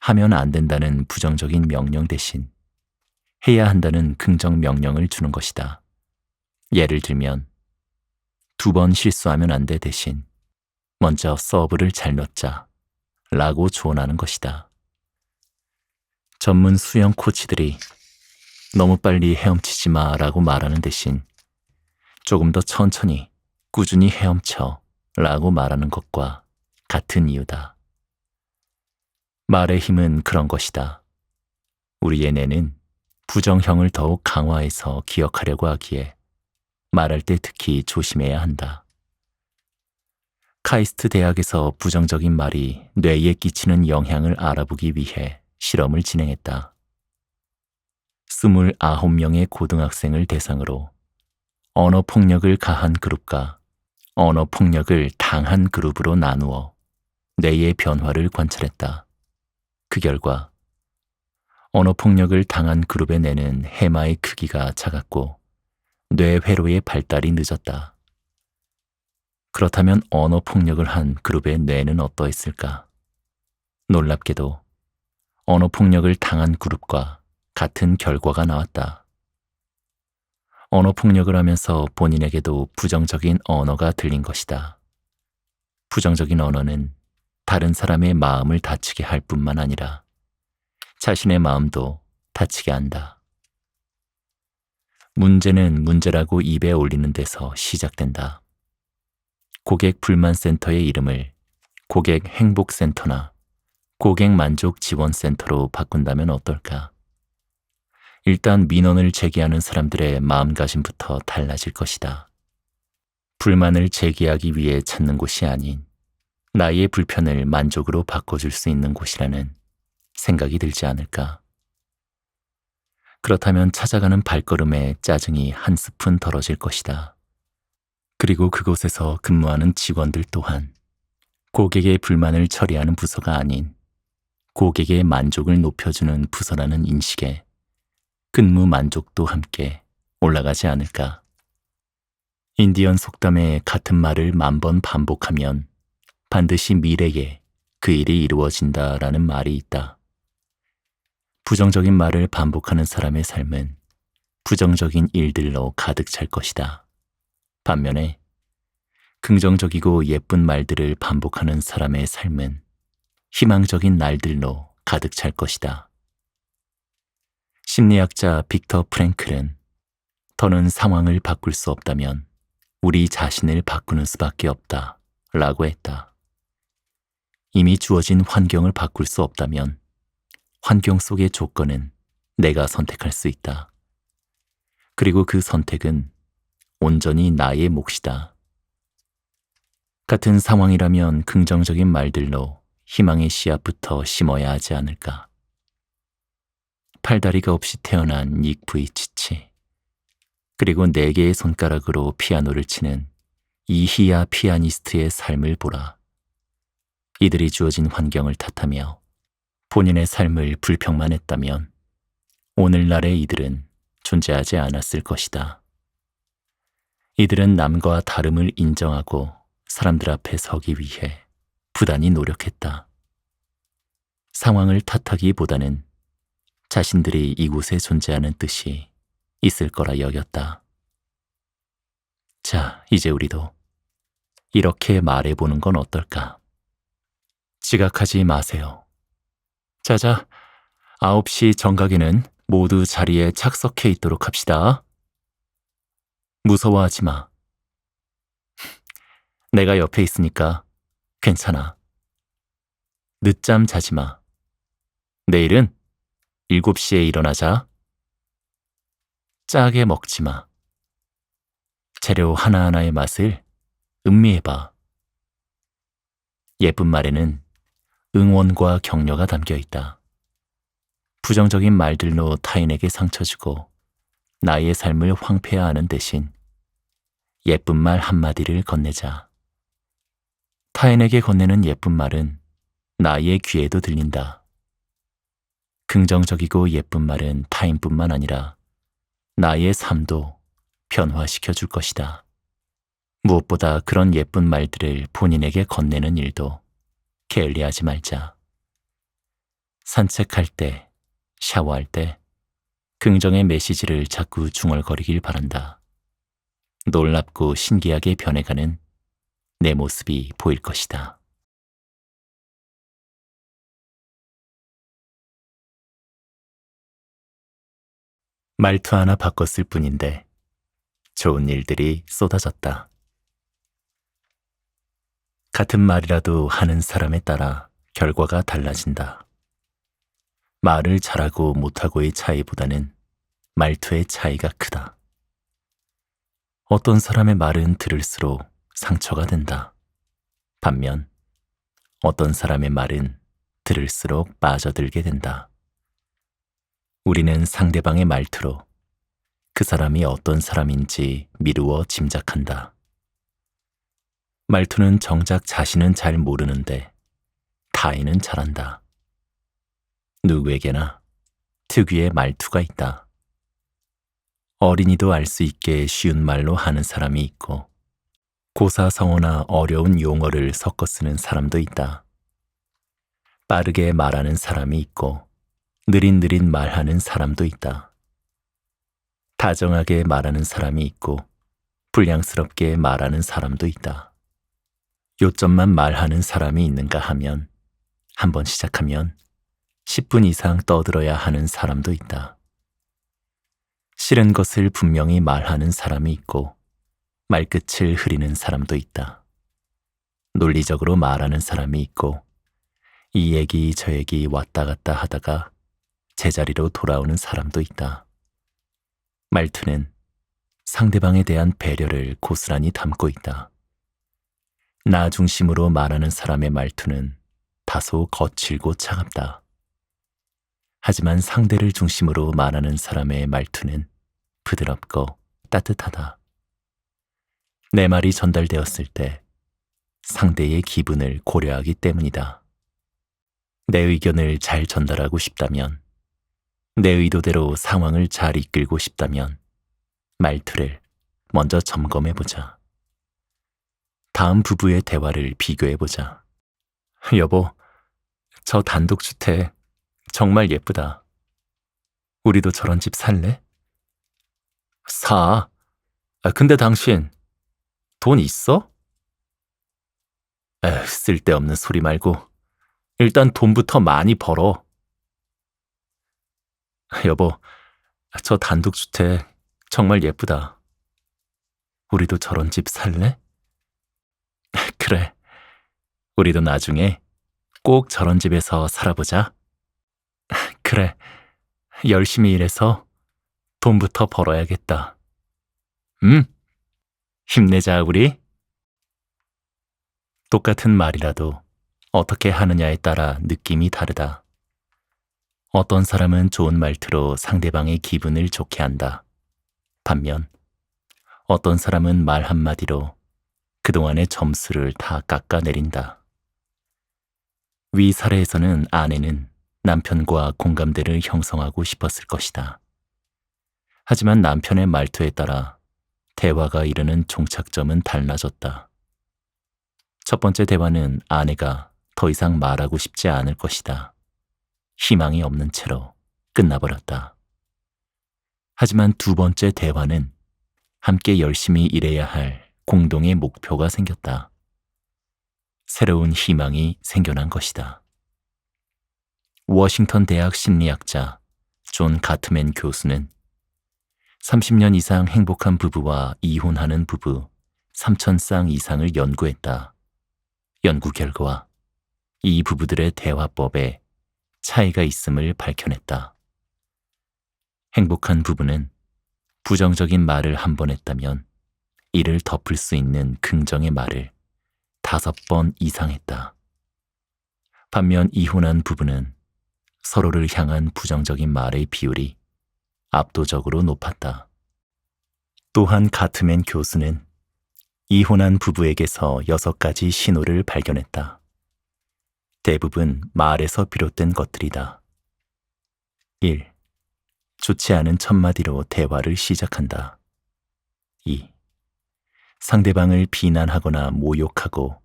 하면 안 된다는 부정적인 명령 대신 해야 한다는 긍정 명령을 주는 것이다. 예를 들면 2번 실수하면 안 돼 대신 먼저 서브를 잘 넣자 라고 조언하는 것이다. 전문 수영 코치들이 너무 빨리 헤엄치지 마 라고 말하는 대신 조금 더 천천히 꾸준히 헤엄쳐 라고 말하는 것과 같은 이유다. 말의 힘은 그런 것이다. 우리의 뇌는 부정형을 더욱 강화해서 기억하려고 하기에 말할 때 특히 조심해야 한다. 카이스트 대학에서 부정적인 말이 뇌에 끼치는 영향을 알아보기 위해 실험을 진행했다. 29명의 고등학생을 대상으로 언어폭력을 가한 그룹과 언어폭력을 당한 그룹으로 나누어 뇌의 변화를 관찰했다. 그 결과 언어폭력을 당한 그룹의 뇌는 해마의 크기가 작았고 뇌 회로의 발달이 늦었다. 그렇다면 언어폭력을 한 그룹의 뇌는 어떠했을까? 놀랍게도 언어폭력을 당한 그룹과 같은 결과가 나왔다. 언어폭력을 하면서 본인에게도 부정적인 언어가 들린 것이다. 부정적인 언어는 다른 사람의 마음을 다치게 할 뿐만 아니라 자신의 마음도 다치게 한다. 문제는 문제라고 입에 올리는 데서 시작된다. 고객 불만센터의 이름을 고객 행복센터나 고객 만족 지원센터로 바꾼다면 어떨까? 일단 민원을 제기하는 사람들의 마음가짐부터 달라질 것이다. 불만을 제기하기 위해 찾는 곳이 아닌 나의 불편을 만족으로 바꿔줄 수 있는 곳이라는 생각이 들지 않을까? 그렇다면 찾아가는 발걸음에 짜증이 한 스푼 덜어질 것이다. 그리고 그곳에서 근무하는 직원들 또한 고객의 불만을 처리하는 부서가 아닌 고객의 만족을 높여주는 부서라는 인식에 근무 만족도 함께 올라가지 않을까? 인디언 속담에 같은 말을 10,000번 반복하면 반드시 미래에 그 일이 이루어진다라는 말이 있다. 부정적인 말을 반복하는 사람의 삶은 부정적인 일들로 가득 찰 것이다. 반면에 긍정적이고 예쁜 말들을 반복하는 사람의 삶은 희망적인 날들로 가득 찰 것이다. 심리학자 빅터 프랭클은 더는 상황을 바꿀 수 없다면 우리 자신을 바꾸는 수밖에 없다 라고 했다. 이미 주어진 환경을 바꿀 수 없다면 환경 속의 조건은 내가 선택할 수 있다. 그리고 그 선택은 온전히 나의 몫이다. 같은 상황이라면 긍정적인 말들로 희망의 씨앗부터 심어야 하지 않을까. 팔다리가 없이 태어난 닉 부이치치, 그리고 4개의 손가락으로 피아노를 치는 이히야 피아니스트의 삶을 보라. 이들이 주어진 환경을 탓하며 본인의 삶을 불평만 했다면 오늘날의 이들은 존재하지 않았을 것이다. 이들은 남과 다름을 인정하고 사람들 앞에 서기 위해 부단히 노력했다. 상황을 탓하기보다는 자신들이 이곳에 존재하는 뜻이 있을 거라 여겼다. 자, 이제 우리도 이렇게 말해보는 건 어떨까? 지각하지 마세요. 자자, 9시 정각에는 모두 자리에 착석해 있도록 합시다. 무서워하지 마. 내가 옆에 있으니까 괜찮아. 늦잠 자지 마. 내일은 7시에 일어나자. 짜게 먹지 마. 재료 하나하나의 맛을 음미해봐. 예쁜 말에는 응원과 격려가 담겨 있다. 부정적인 말들로 타인에게 상처 주고 나의 삶을 황폐화하는 대신 예쁜 말 한마디를 건네자. 타인에게 건네는 예쁜 말은 나의 귀에도 들린다. 긍정적이고 예쁜 말은 타인뿐만 아니라 나의 삶도 변화시켜 줄 것이다. 무엇보다 그런 예쁜 말들을 본인에게 건네는 일도 게을리하지 말자. 산책할 때, 샤워할 때 긍정의 메시지를 자꾸 중얼거리길 바란다. 놀랍고 신기하게 변해가는 내 모습이 보일 것이다. 말투 하나 바꿨을 뿐인데 좋은 일들이 쏟아졌다. 같은 말이라도 하는 사람에 따라 결과가 달라진다. 말을 잘하고 못하고의 차이보다는 말투의 차이가 크다. 어떤 사람의 말은 들을수록 상처가 된다. 반면 어떤 사람의 말은 들을수록 빠져들게 된다. 우리는 상대방의 말투로 그 사람이 어떤 사람인지 미루어 짐작한다. 말투는 정작 자신은 잘 모르는데 타인은 잘한다. 누구에게나 특유의 말투가 있다. 어린이도 알 수 있게 쉬운 말로 하는 사람이 있고 고사성어나 어려운 용어를 섞어 쓰는 사람도 있다. 빠르게 말하는 사람이 있고 느릿느릿 말하는 사람도 있다. 다정하게 말하는 사람이 있고 불량스럽게 말하는 사람도 있다. 요점만 말하는 사람이 있는가 하면 한번 시작하면 10분 이상 떠들어야 하는 사람도 있다. 싫은 것을 분명히 말하는 사람이 있고 말끝을 흐리는 사람도 있다. 논리적으로 말하는 사람이 있고 이 얘기 저 얘기 왔다 갔다 하다가 제자리로 돌아오는 사람도 있다. 말투는 상대방에 대한 배려를 고스란히 담고 있다. 나 중심으로 말하는 사람의 말투는 다소 거칠고 차갑다. 하지만 상대를 중심으로 말하는 사람의 말투는 부드럽고 따뜻하다. 내 말이 전달되었을 때 상대의 기분을 고려하기 때문이다. 내 의견을 잘 전달하고 싶다면, 내 의도대로 상황을 잘 이끌고 싶다면 말투를 먼저 점검해보자. 다음 부부의 대화를 비교해보자. 여보, 저 단독주택 정말 예쁘다. 우리도 저런 집 살래? 사. 근데 당신 돈 있어? 쓸데없는 소리 말고 일단 돈부터 많이 벌어. 여보, 저 단독주택 정말 예쁘다. 우리도 저런 집 살래? 그래, 우리도 나중에 꼭 저런 집에서 살아보자. 그래, 열심히 일해서 돈부터 벌어야겠다. 힘내자, 우리. 똑같은 말이라도 어떻게 하느냐에 따라 느낌이 다르다. 어떤 사람은 좋은 말투로 상대방의 기분을 좋게 한다. 반면 어떤 사람은 말 한마디로 그동안의 점수를 다 깎아내린다. 위 사례에서는 아내는 남편과 공감대를 형성하고 싶었을 것이다. 하지만 남편의 말투에 따라 대화가 이르는 종착점은 달라졌다. 첫 번째 대화는 아내가 더 이상 말하고 싶지 않을 것이다. 희망이 없는 채로 끝나버렸다. 하지만 두 번째 대화는 함께 열심히 일해야 할 공동의 목표가 생겼다. 새로운 희망이 생겨난 것이다. 워싱턴 대학 심리학자 존 가트맨 교수는 30년 이상 행복한 부부와 이혼하는 부부 3,000쌍 이상을 연구했다. 연구 결과 이 부부들의 대화법에 차이가 있음을 밝혀냈다. 행복한 부부는 부정적인 말을 한 번 했다면 이를 덮을 수 있는 긍정의 말을 5번 이상 했다. 반면 이혼한 부부는 서로를 향한 부정적인 말의 비율이 압도적으로 높았다. 또한 가트맨 교수는 이혼한 부부에게서 6가지 신호를 발견했다. 대부분 말에서 비롯된 것들이다. 1. 좋지 않은 첫마디로 대화를 시작한다. 2. 상대방을 비난하거나 모욕하고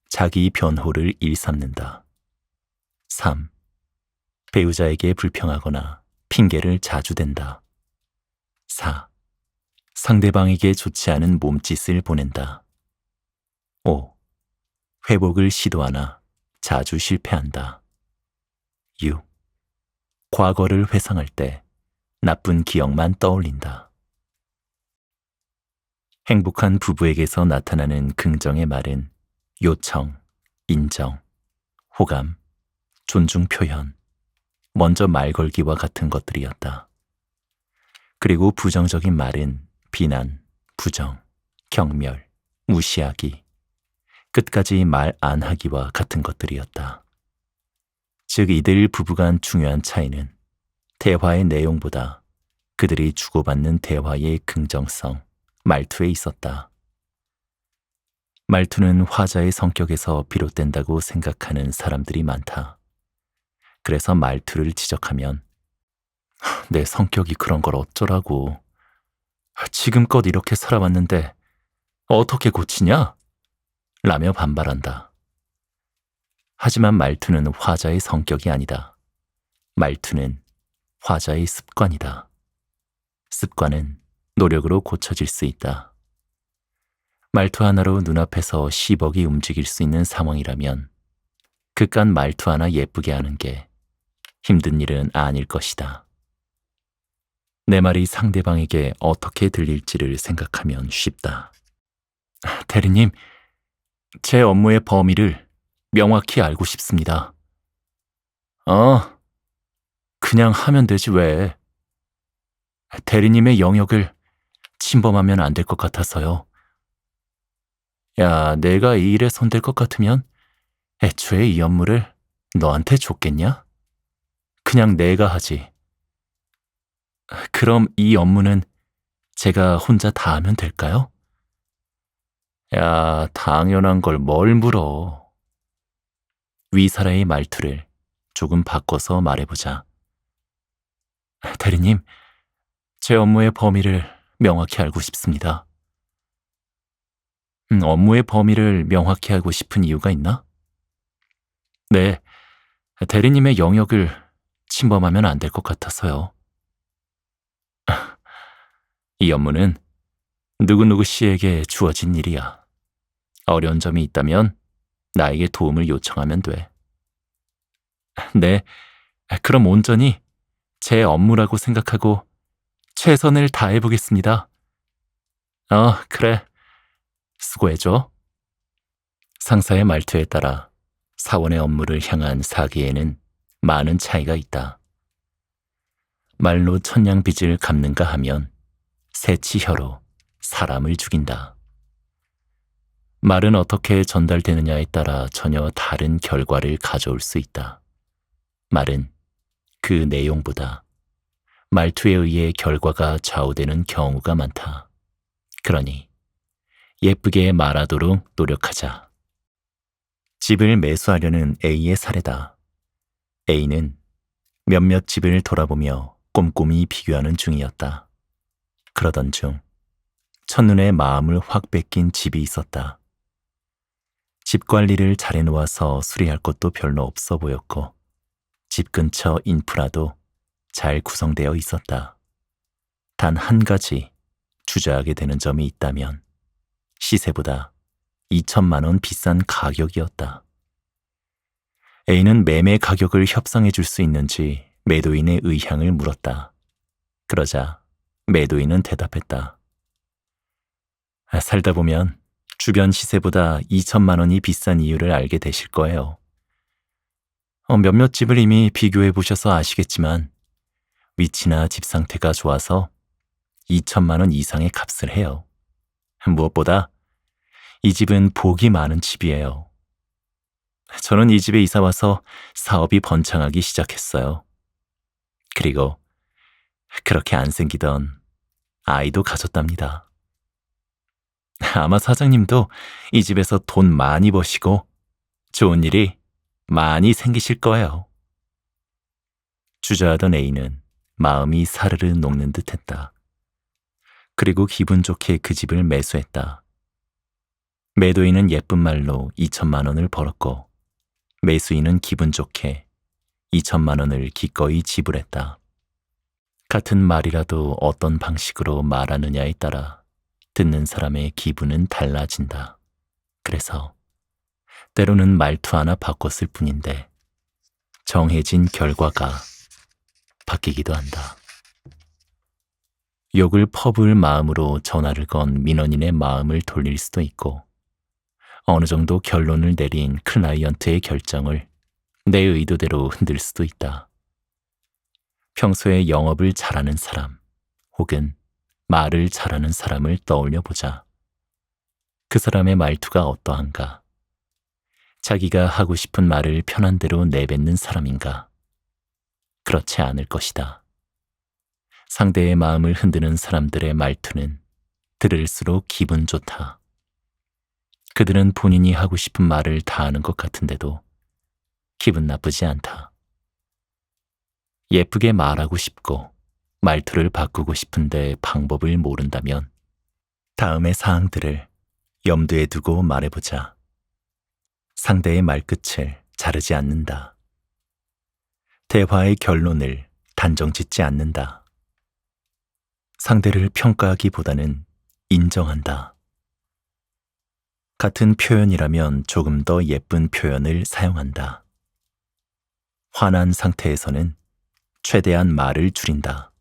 자기 변호를 일삼는다. 3. 배우자에게 불평하거나 핑계를 자주 댄다. 4. 상대방에게 좋지 않은 몸짓을 보낸다. 5. 회복을 시도하나 자주 실패한다. 6. 과거를 회상할 때 나쁜 기억만 떠올린다. 행복한 부부에게서 나타나는 긍정의 말은 요청, 인정, 호감, 존중 표현, 먼저 말 걸기와 같은 것들이었다. 그리고 부정적인 말은 비난, 부정, 경멸, 무시하기, 끝까지 말 안 하기와 같은 것들이었다. 즉 이들 부부 간 중요한 차이는 대화의 내용보다 그들이 주고받는 대화의 긍정성, 말투에 있었다. 말투는 화자의 성격에서 비롯된다고 생각하는 사람들이 많다. 그래서 말투를 지적하면 내 성격이 그런 걸 어쩌라고. 지금껏 이렇게 살아왔는데 어떻게 고치냐? 라며 반발한다. 하지만 말투는 화자의 성격이 아니다. 말투는 화자의 습관이다. 습관은 노력으로 고쳐질 수 있다. 말투 하나로 눈앞에서 10억이 움직일 수 있는 상황이라면 그깟 말투 하나 예쁘게 하는 게 힘든 일은 아닐 것이다. 내 말이 상대방에게 어떻게 들릴지를 생각하면 쉽다. 대리님, 제 업무의 범위를 명확히 알고 싶습니다. 그냥 하면 되지 왜. 대리님의 영역을 침범하면 안 될 것 같아서요. 야, 내가 이 일에 손댈 것 같으면 애초에 이 업무를 너한테 줬겠냐? 그냥 내가 하지. 그럼 이 업무는 제가 혼자 다 하면 될까요? 야, 당연한 걸 뭘 물어. 위사라의 말투를 조금 바꿔서 말해보자. 대리님, 제 업무의 범위를 명확히 알고 싶습니다. 업무의 범위를 명확히 알고 싶은 이유가 있나? 네, 대리님의 영역을 침범하면 안 될 것 같아서요. 이 업무는 누구누구 씨에게 주어진 일이야. 어려운 점이 있다면 나에게 도움을 요청하면 돼. 네, 그럼 온전히 제 업무라고 생각하고 최선을 다해보겠습니다. 그래. 수고해줘. 상사의 말투에 따라 사원의 업무를 향한 사기에는 많은 차이가 있다. 말로 천냥빚을 갚는가 하면 새치혀로 사람을 죽인다. 말은 어떻게 전달되느냐에 따라 전혀 다른 결과를 가져올 수 있다. 말은 그 내용보다 말투에 의해 결과가 좌우되는 경우가 많다. 그러니 예쁘게 말하도록 노력하자. 집을 매수하려는 A의 사례다. A는 몇몇 집을 돌아보며 꼼꼼히 비교하는 중이었다. 그러던 중 첫눈에 마음을 확 뺏긴 집이 있었다. 집 관리를 잘해놓아서 수리할 것도 별로 없어 보였고 집 근처 인프라도 잘 구성되어 있었다. 단 한 가지 주저하게 되는 점이 있다면 시세보다 2천만 원 비싼 가격이었다. A는 매매 가격을 협상해 줄 수 있는지 매도인의 의향을 물었다. 그러자 매도인은 대답했다. 살다 보면 주변 시세보다 2천만 원이 비싼 이유를 알게 되실 거예요. 몇몇 집을 이미 비교해 보셔서 아시겠지만 위치나 집 상태가 좋아서 2천만 원 이상의 값을 해요. 무엇보다 이 집은 복이 많은 집이에요. 저는 이 집에 이사 와서 사업이 번창하기 시작했어요. 그리고 그렇게 안 생기던 아이도 가졌답니다. 아마 사장님도 이 집에서 돈 많이 버시고 좋은 일이 많이 생기실 거예요. 주저하던 A는 마음이 사르르 녹는 듯 했다. 그리고 기분 좋게 그 집을 매수했다. 매도인은 예쁜 말로 2천만 원을 벌었고 매수인은 기분 좋게 2천만 원을 기꺼이 지불했다. 같은 말이라도 어떤 방식으로 말하느냐에 따라 듣는 사람의 기분은 달라진다. 그래서 때로는 말투 하나 바꿨을 뿐인데 정해진 결과가 바뀌기도 한다. 욕을 퍼부을 마음으로 전화를 건 민원인의 마음을 돌릴 수도 있고 어느 정도 결론을 내린 클라이언트의 결정을 내 의도대로 흔들 수도 있다. 평소에 영업을 잘하는 사람 혹은 말을 잘하는 사람을 떠올려 보자. 그 사람의 말투가 어떠한가? 자기가 하고 싶은 말을 편한 대로 내뱉는 사람인가? 그렇지 않을 것이다. 상대의 마음을 흔드는 사람들의 말투는 들을수록 기분 좋다. 그들은 본인이 하고 싶은 말을 다 하는 것 같은데도 기분 나쁘지 않다. 예쁘게 말하고 싶고 말투를 바꾸고 싶은데 방법을 모른다면 다음의 사항들을 염두에 두고 말해보자. 상대의 말끝을 자르지 않는다. 대화의 결론을 단정짓지 않는다. 상대를 평가하기보다는 인정한다. 같은 표현이라면 조금 더 예쁜 표현을 사용한다. 화난 상태에서는 최대한 말을 줄인다.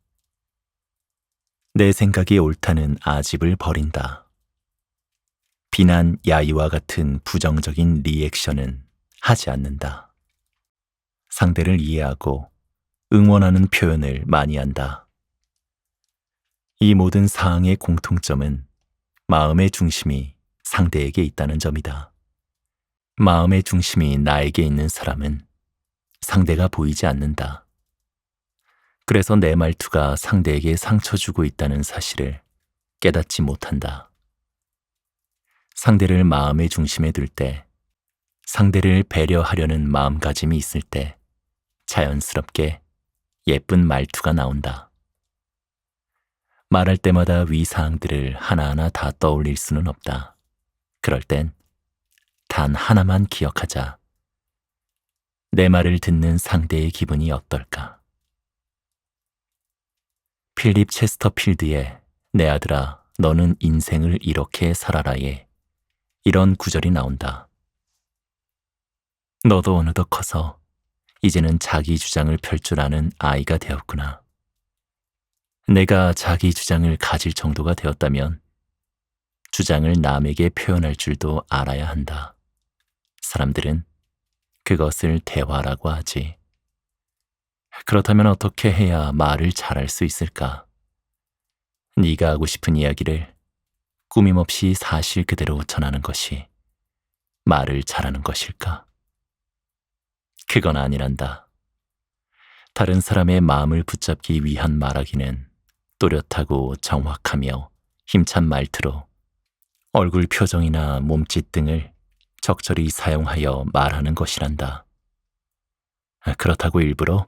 내 생각이 옳다는 아집을 버린다. 비난, 야유와 같은 부정적인 리액션은 하지 않는다. 상대를 이해하고 응원하는 표현을 많이 한다. 이 모든 사항의 공통점은 마음의 중심이 상대에게 있다는 점이다. 마음의 중심이 나에게 있는 사람은 상대가 보이지 않는다. 그래서 내 말투가 상대에게 상처 주고 있다는 사실을 깨닫지 못한다. 상대를 마음의 중심에 둘 때, 상대를 배려하려는 마음가짐이 있을 때 자연스럽게 예쁜 말투가 나온다. 말할 때마다 위사항들을 하나하나 다 떠올릴 수는 없다. 그럴 땐 단 하나만 기억하자. 내 말을 듣는 상대의 기분이 어떨까? 필립 체스터필드의 내 아들아, 너는 인생을 이렇게 살아라에 이런 구절이 나온다. 너도 어느덧 커서 이제는 자기 주장을 펼 줄 아는 아이가 되었구나. 내가 자기 주장을 가질 정도가 되었다면 주장을 남에게 표현할 줄도 알아야 한다. 사람들은 그것을 대화라고 하지. 그렇다면 어떻게 해야 말을 잘할 수 있을까? 네가 하고 싶은 이야기를 꾸밈없이 사실 그대로 전하는 것이 말을 잘하는 것일까? 그건 아니란다. 다른 사람의 마음을 붙잡기 위한 말하기는 또렷하고 정확하며 힘찬 말투로 얼굴 표정이나 몸짓 등을 적절히 사용하여 말하는 것이란다. 그렇다고 일부러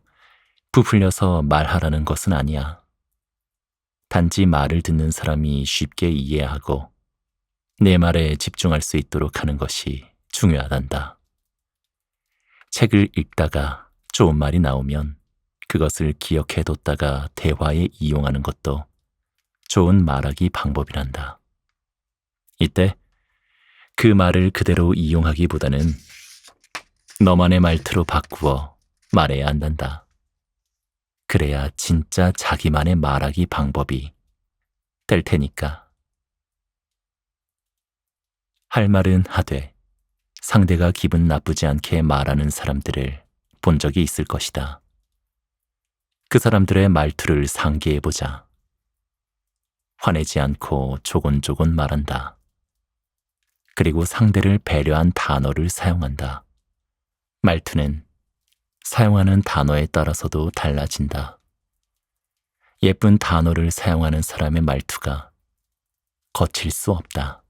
부풀려서 말하라는 것은 아니야. 단지 말을 듣는 사람이 쉽게 이해하고 내 말에 집중할 수 있도록 하는 것이 중요하단다. 책을 읽다가 좋은 말이 나오면 그것을 기억해뒀다가 대화에 이용하는 것도 좋은 말하기 방법이란다. 이때 그 말을 그대로 이용하기보다는 너만의 말투로 바꾸어 말해야 한단다. 그래야 진짜 자기만의 말하기 방법이 될 테니까. 할 말은 하되 상대가 기분 나쁘지 않게 말하는 사람들을 본 적이 있을 것이다. 그 사람들의 말투를 상기해보자. 화내지 않고 조곤조곤 말한다. 그리고 상대를 배려한 단어를 사용한다. 말투는 사용하는 단어에 따라서도 달라진다. 예쁜 단어를 사용하는 사람의 말투가 거칠 수 없다.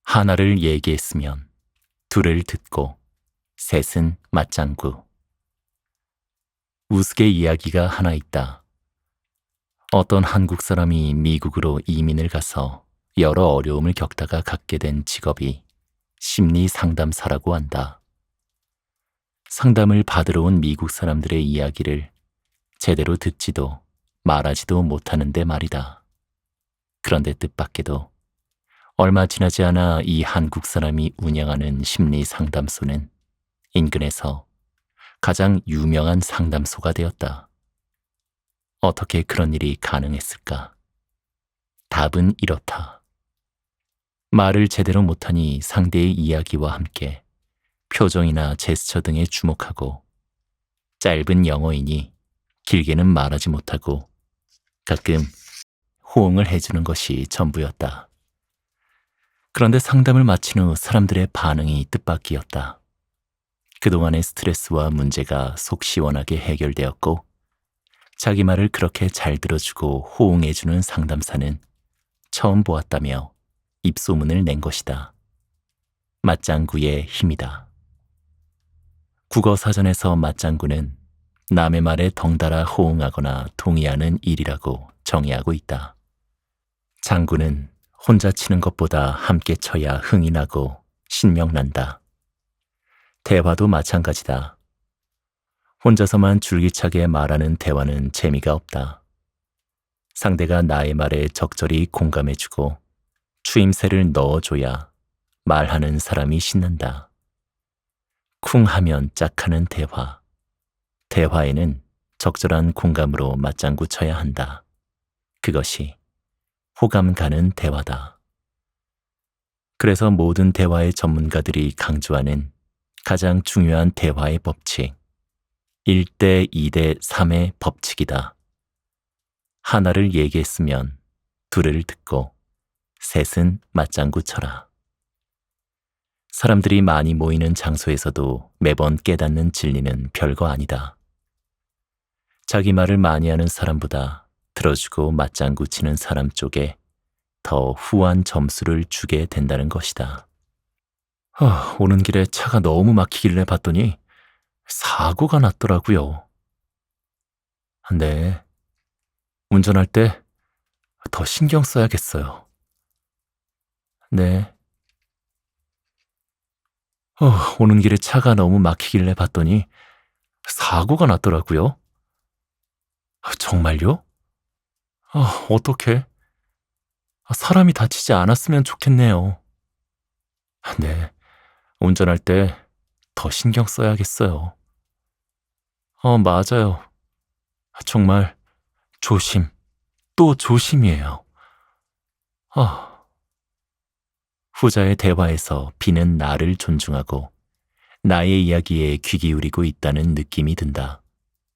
하나를 얘기했으면 둘을 듣고 셋은 맞장구. 우스갯이야기가 하나 있다. 어떤 한국 사람이 미국으로 이민을 가서 여러 어려움을 겪다가 갖게 된 직업이 심리 상담사라고 한다. 상담을 받으러 온 미국 사람들의 이야기를 제대로 듣지도 말하지도 못하는데 말이다. 그런데 뜻밖에도 얼마 지나지 않아 이 한국 사람이 운영하는 심리 상담소는 인근에서 가장 유명한 상담소가 되었다. 어떻게 그런 일이 가능했을까? 답은 이렇다. 말을 제대로 못하니 상대의 이야기와 함께 표정이나 제스처 등에 주목하고, 짧은 영어이니 길게는 말하지 못하고 가끔 호응을 해주는 것이 전부였다. 그런데 상담을 마친 후 사람들의 반응이 뜻밖이었다. 그동안의 스트레스와 문제가 속 시원하게 해결되었고, 자기 말을 그렇게 잘 들어주고 호응해주는 상담사는 처음 보았다며 입소문을 낸 것이다. 맞장구의 힘이다. 국어사전에서 맞장구는 남의 말에 덩달아 호응하거나 동의하는 일이라고 정의하고 있다. 장구는 혼자 치는 것보다 함께 쳐야 흥이 나고 신명난다. 대화도 마찬가지다. 혼자서만 줄기차게 말하는 대화는 재미가 없다. 상대가 나의 말에 적절히 공감해주고 추임새를 넣어줘야 말하는 사람이 신난다. 쿵 하면 짝하는 대화. 대화에는 적절한 공감으로 맞장구 쳐야 한다. 그것이 호감 가는 대화다. 그래서 모든 대화의 전문가들이 강조하는 가장 중요한 대화의 법칙, 1대 2대 3의 법칙이다. 하나를 얘기했으면 둘을 듣고 셋은 맞장구 쳐라. 사람들이 많이 모이는 장소에서도 매번 깨닫는 진리는 별거 아니다. 자기 말을 많이 하는 사람보다 들어주고 맞장구 치는 사람 쪽에 더 후한 점수를 주게 된다는 것이다. 오는 길에 차가 너무 막히길래 봤더니 사고가 났더라고요. 네, 운전할 때 더 신경 써야겠어요. 네. 오는 길에 차가 너무 막히길래 봤더니 사고가 났더라고요. 정말요? 어떡해. 사람이 다치지 않았으면 좋겠네요. 네, 운전할 때 더 신경 써야겠어요. 맞아요. 정말 조심, 또 조심이에요. 후자의 대화에서 B는 나를 존중하고 나의 이야기에 귀 기울이고 있다는 느낌이 든다.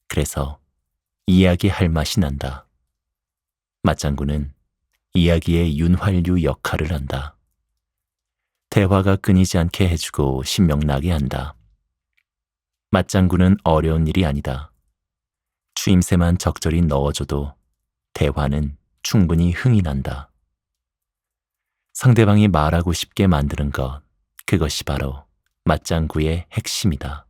그래서 이야기할 맛이 난다. 맞장구는 이야기의 윤활유 역할을 한다. 대화가 끊이지 않게 해주고 신명나게 한다. 맞장구는 어려운 일이 아니다. 추임새만 적절히 넣어줘도 대화는 충분히 흥이 난다. 상대방이 말하고 싶게 만드는 것, 그것이 바로 맞장구의 핵심이다.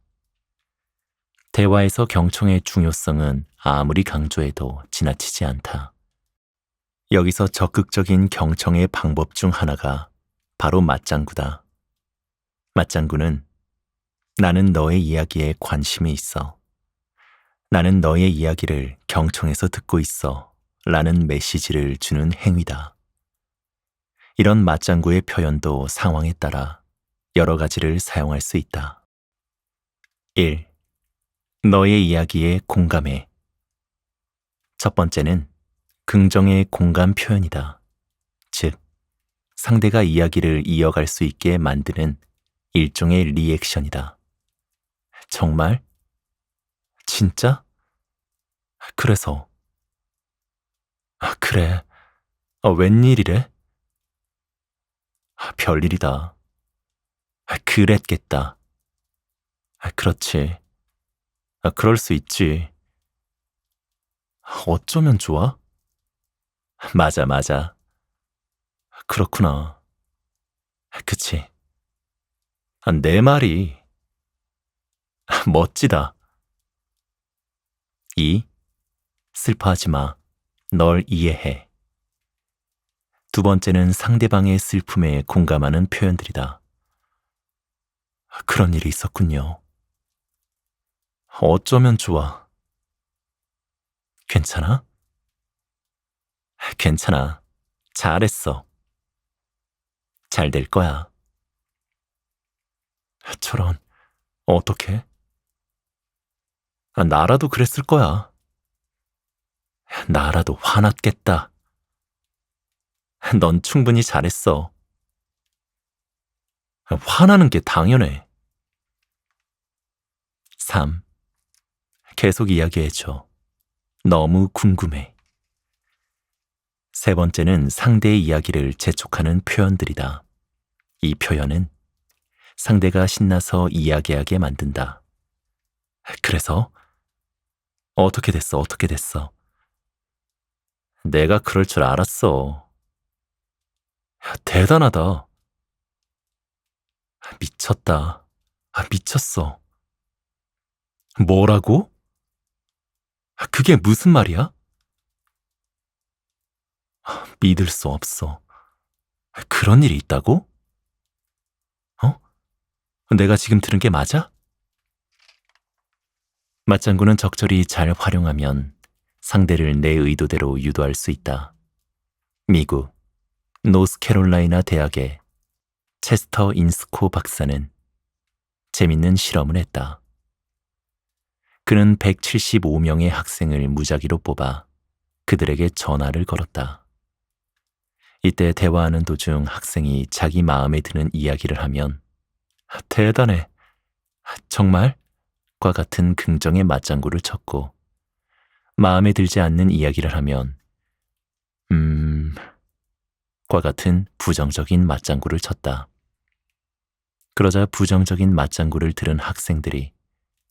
대화에서 경청의 중요성은 아무리 강조해도 지나치지 않다. 여기서 적극적인 경청의 방법 중 하나가 바로 맞장구다. 맞장구는 나는 너의 이야기에 관심이 있어. 나는 너의 이야기를 경청해서 듣고 있어. 라는 메시지를 주는 행위다. 이런 맞장구의 표현도 상황에 따라 여러 가지를 사용할 수 있다. 1. 너의 이야기에 공감해. 첫 번째는 긍정의 공감 표현이다. 즉, 상대가 이야기를 이어갈 수 있게 만드는 일종의 리액션이다. 정말? 진짜? 그래서 그래. 웬일이래? 별일이다. 그랬겠다. 그렇지. 그럴 수 있지. 어쩌면 좋아? 맞아, 맞아. 그렇구나. 그치. 내 말이 멋지다. 2. 슬퍼하지 마. 널 이해해. 두 번째는 상대방의 슬픔에 공감하는 표현들이다. 그런 일이 있었군요. 어쩌면 좋아. 괜찮아? 괜찮아. 잘했어. 잘 될 거야. 저런, 어떡해? 나라도 그랬을 거야. 나라도 화났겠다. 넌 충분히 잘했어. 화나는 게 당연해. 3. 계속 이야기해줘. 너무 궁금해. 세 번째는 상대의 이야기를 재촉하는 표현들이다. 이 표현은 상대가 신나서 이야기하게 만든다. 그래서 어떻게 됐어, 어떻게 됐어? 내가 그럴 줄 알았어. 대단하다. 미쳤다. 미쳤어. 뭐라고? 그게 무슨 말이야? 믿을 수 없어. 그런 일이 있다고? 어? 내가 지금 들은 게 맞아? 맞장구는 적절히 잘 활용하면 상대를 내 의도대로 유도할 수 있다. 미국 노스캐롤라이나 대학의 체스터 인스코 박사는 재밌는 실험을 했다. 그는 175명의 학생을 무작위로 뽑아 그들에게 전화를 걸었다. 이때 대화하는 도중 학생이 자기 마음에 드는 이야기를 하면 대단해, 정말? 과 같은 긍정의 맞장구를 쳤고 마음에 들지 않는 이야기를 하면 과 같은 부정적인 맞장구를 쳤다. 그러자 부정적인 맞장구를 들은 학생들이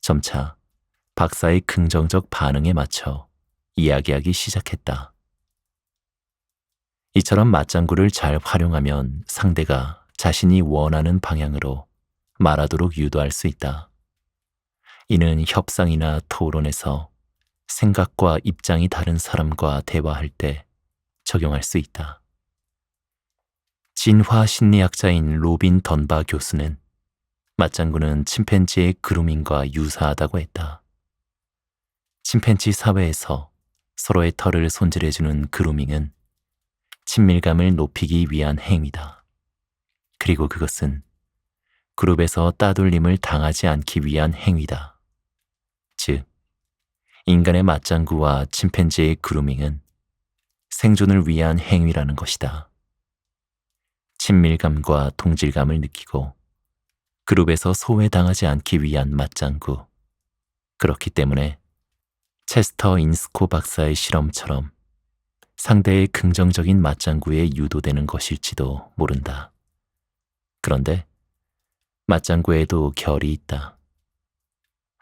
점차 박사의 긍정적 반응에 맞춰 이야기하기 시작했다. 이처럼 맞장구를 잘 활용하면 상대가 자신이 원하는 방향으로 말하도록 유도할 수 있다. 이는 협상이나 토론에서 생각과 입장이 다른 사람과 대화할 때 적용할 수 있다. 진화 심리학자인 로빈 던바 교수는 맞장구는 침팬지의 그루밍과 유사하다고 했다. 침팬지 사회에서 서로의 털을 손질해주는 그루밍은 친밀감을 높이기 위한 행위다. 그리고 그것은 그룹에서 따돌림을 당하지 않기 위한 행위다. 즉, 인간의 맞장구와 침팬지의 그루밍은 생존을 위한 행위라는 것이다. 친밀감과 동질감을 느끼고 그룹에서 소외당하지 않기 위한 맞장구. 그렇기 때문에 체스터 인스코 박사의 실험처럼 상대의 긍정적인 맞장구에 유도되는 것일지도 모른다. 그런데 맞장구에도 결이 있다.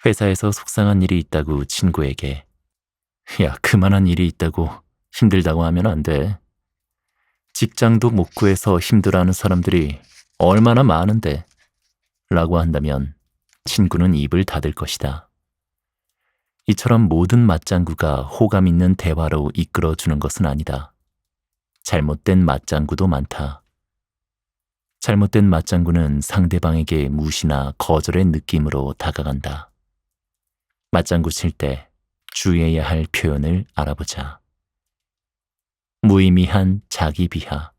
회사에서 속상한 일이 있다고 친구에게 야, 그만한 일이 있다고 힘들다고 하면 안 돼. 직장도 못 구해서 힘들어하는 사람들이 얼마나 많은데 라고 한다면 친구는 입을 닫을 것이다. 이처럼 모든 맞장구가 호감 있는 대화로 이끌어주는 것은 아니다. 잘못된 맞장구도 많다. 잘못된 맞장구는 상대방에게 무시나 거절의 느낌으로 다가간다. 맞장구 칠 때 주의해야 할 표현을 알아보자. 무의미한 자기 비하.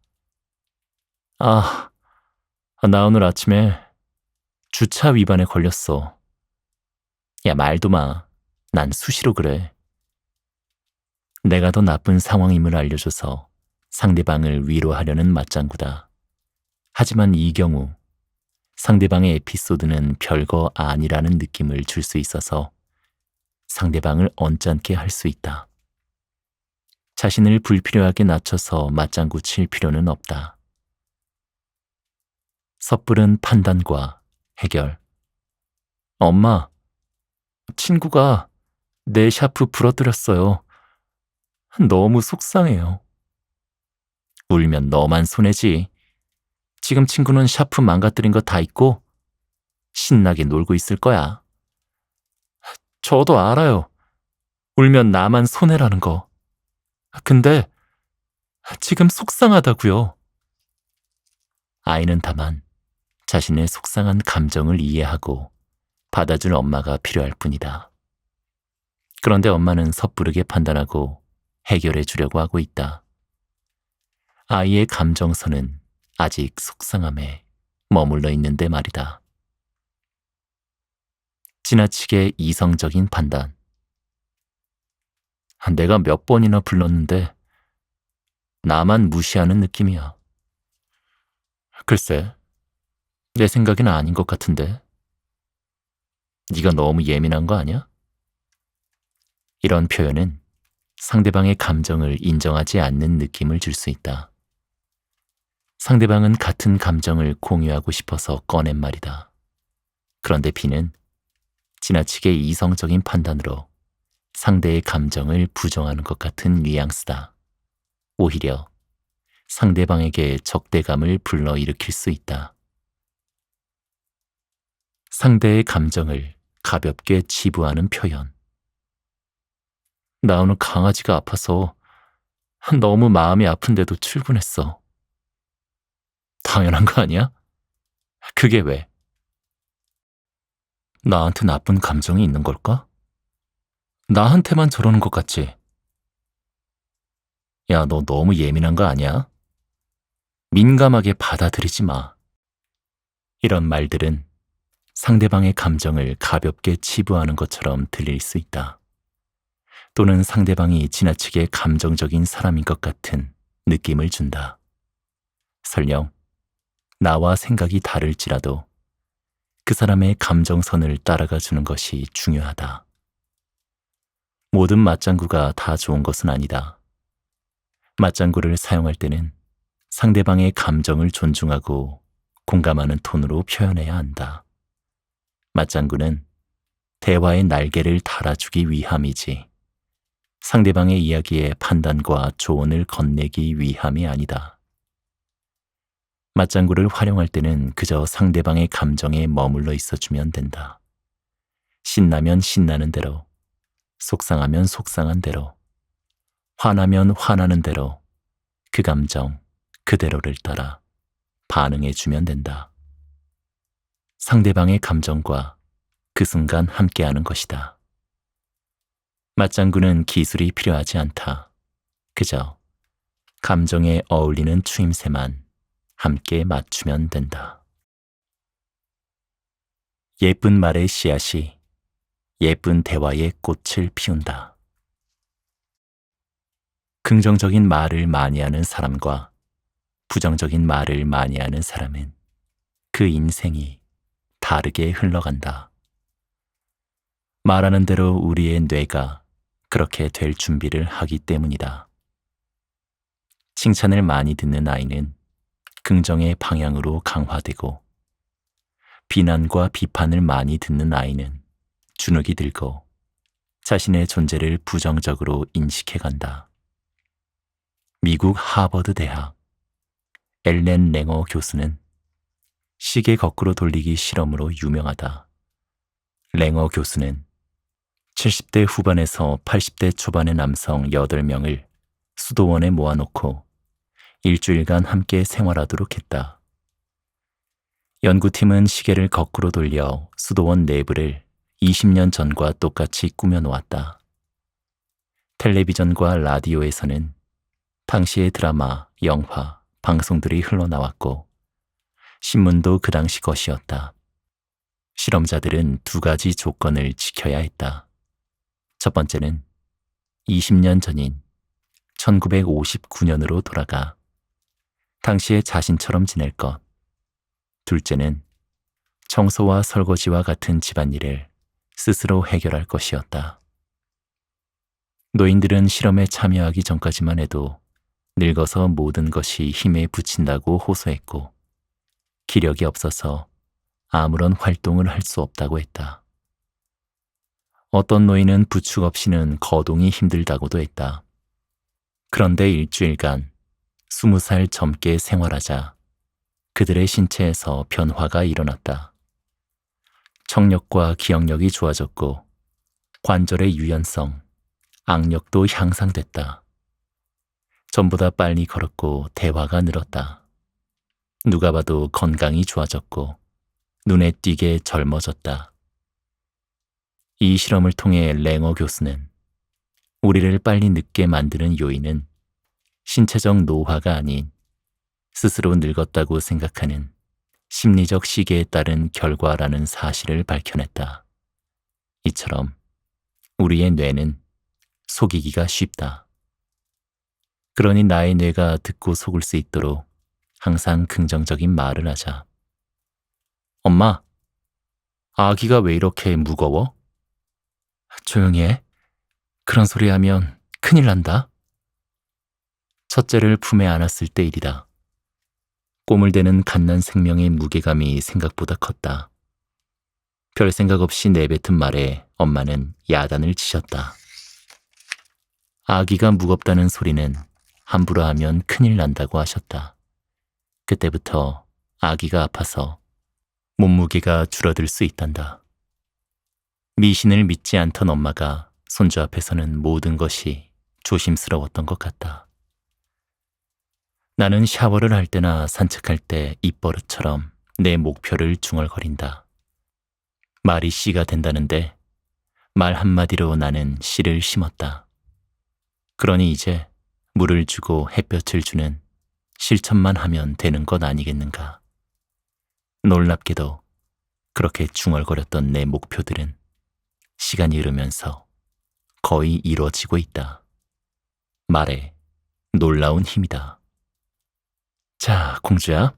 나 오늘 아침에 주차 위반에 걸렸어. 야, 말도 마. 난 수시로 그래. 내가 더 나쁜 상황임을 알려줘서 상대방을 위로하려는 맞장구다. 하지만 이 경우 상대방의 에피소드는 별거 아니라는 느낌을 줄 수 있어서 상대방을 언짢게 할 수 있다. 자신을 불필요하게 낮춰서 맞장구 칠 필요는 없다. 섣부른 판단과 해결. 엄마, 친구가 내 샤프 부러뜨렸어요. 너무 속상해요. 울면 너만 손해지. 지금 친구는 샤프 망가뜨린 거 다 잊고 신나게 놀고 있을 거야. 저도 알아요. 울면 나만 손해라는 거. 근데 지금 속상하다고요. 아이는 다만 자신의 속상한 감정을 이해하고 받아줄 엄마가 필요할 뿐이다. 그런데 엄마는 섣부르게 판단하고 해결해 주려고 하고 있다. 아이의 감정선은 아직 속상함에 머물러 있는데 말이다. 지나치게 이성적인 판단. 내가 몇 번이나 불렀는데 나만 무시하는 느낌이야. 글쎄, 내 생각엔 아닌 것 같은데. 네가 너무 예민한 거 아니야? 이런 표현은 상대방의 감정을 인정하지 않는 느낌을 줄 수 있다. 상대방은 같은 감정을 공유하고 싶어서 꺼낸 말이다. 그런데 B는 지나치게 이성적인 판단으로 상대의 감정을 부정하는 것 같은 뉘앙스다. 오히려 상대방에게 적대감을 불러일으킬 수 있다. 상대의 감정을 가볍게 치부하는 표현. 나 오늘 강아지가 아파서 너무 마음이 아픈데도 출근했어. 당연한 거 아니야? 그게 왜? 나한테 나쁜 감정이 있는 걸까? 나한테만 저러는 것 같지? 야, 너 너무 예민한 거 아니야? 민감하게 받아들이지 마. 이런 말들은 상대방의 감정을 가볍게 치부하는 것처럼 들릴 수 있다. 또는 상대방이 지나치게 감정적인 사람인 것 같은 느낌을 준다. 설령 나와 생각이 다를지라도 그 사람의 감정선을 따라가 주는 것이 중요하다. 모든 맞장구가 다 좋은 것은 아니다. 맞장구를 사용할 때는 상대방의 감정을 존중하고 공감하는 톤으로 표현해야 한다. 맞장구는 대화의 날개를 달아주기 위함이지 상대방의 이야기에 판단과 조언을 건네기 위함이 아니다. 맞장구를 활용할 때는 그저 상대방의 감정에 머물러 있어주면 된다. 신나면 신나는 대로, 속상하면 속상한 대로, 화나면 화나는 대로 그 감정 그대로를 따라 반응해주면 된다. 상대방의 감정과 그 순간 함께하는 것이다. 맞장구는 기술이 필요하지 않다. 그저 감정에 어울리는 추임새만 함께 맞추면 된다. 예쁜 말의 씨앗이 예쁜 대화의 꽃을 피운다. 긍정적인 말을 많이 하는 사람과 부정적인 말을 많이 하는 사람은 그 인생이 다르게 흘러간다. 말하는 대로 우리의 뇌가 그렇게 될 준비를 하기 때문이다. 칭찬을 많이 듣는 아이는 긍정의 방향으로 강화되고 비난과 비판을 많이 듣는 아이는 주눅이 들고 자신의 존재를 부정적으로 인식해간다. 미국 하버드 대학 엘렌 랭어 교수는 시계 거꾸로 돌리기 실험으로 유명하다. 랭어 교수는 70대 후반에서 80대 초반의 남성 8명을 수도원에 모아놓고 일주일간 함께 생활하도록 했다. 연구팀은 시계를 거꾸로 돌려 수도원 내부를 20년 전과 똑같이 꾸며놓았다. 텔레비전과 라디오에서는 당시의 드라마, 영화, 방송들이 흘러나왔고 신문도 그 당시 것이었다. 실험자들은 2가지 조건을 지켜야 했다. 첫 번째는 20년 전인 1959년으로 돌아가 당시의 자신처럼 지낼 것. 둘째는 청소와 설거지와 같은 집안일을 스스로 해결할 것이었다. 노인들은 실험에 참여하기 전까지만 해도 늙어서 모든 것이 힘에 부친다고 호소했고 기력이 없어서 아무런 활동을 할 수 없다고 했다. 어떤 노인은 부축 없이는 거동이 힘들다고도 했다. 그런데 일주일간 20살 젊게 생활하자 그들의 신체에서 변화가 일어났다. 청력과 기억력이 좋아졌고 관절의 유연성, 악력도 향상됐다. 전보다 빨리 걸었고 대화가 늘었다. 누가 봐도 건강이 좋아졌고 눈에 띄게 젊어졌다. 이 실험을 통해 랭어 교수는 우리를 빨리 늙게 만드는 요인은 신체적 노화가 아닌 스스로 늙었다고 생각하는 심리적 시계에 따른 결과라는 사실을 밝혀냈다. 이처럼 우리의 뇌는 속이기가 쉽다. 그러니 나의 뇌가 듣고 속을 수 있도록 항상 긍정적인 말을 하자. 엄마, 아기가 왜 이렇게 무거워? 조용히 해. 그런 소리 하면 큰일 난다. 첫째를 품에 안았을 때 일이다. 꿈을 대는 갓난 생명의 무게감이 생각보다 컸다. 별 생각 없이 내뱉은 말에 엄마는 야단을 치셨다. 아기가 무겁다는 소리는 함부로 하면 큰일 난다고 하셨다. 그때부터 아기가 아파서 몸무게가 줄어들 수 있단다. 미신을 믿지 않던 엄마가 손주 앞에서는 모든 것이 조심스러웠던 것 같다. 나는 샤워를 할 때나 산책할 때 입버릇처럼 내 목표를 중얼거린다. 말이 씨가 된다는데 말 한마디로 나는 씨를 심었다. 그러니 이제 물을 주고 햇볕을 주는 실천만 하면 되는 것 아니겠는가. 놀랍게도 그렇게 중얼거렸던 내 목표들은 시간이 흐르면서 거의 이루어지고 있다. 말에 놀라운 힘이다. 자, 공주야,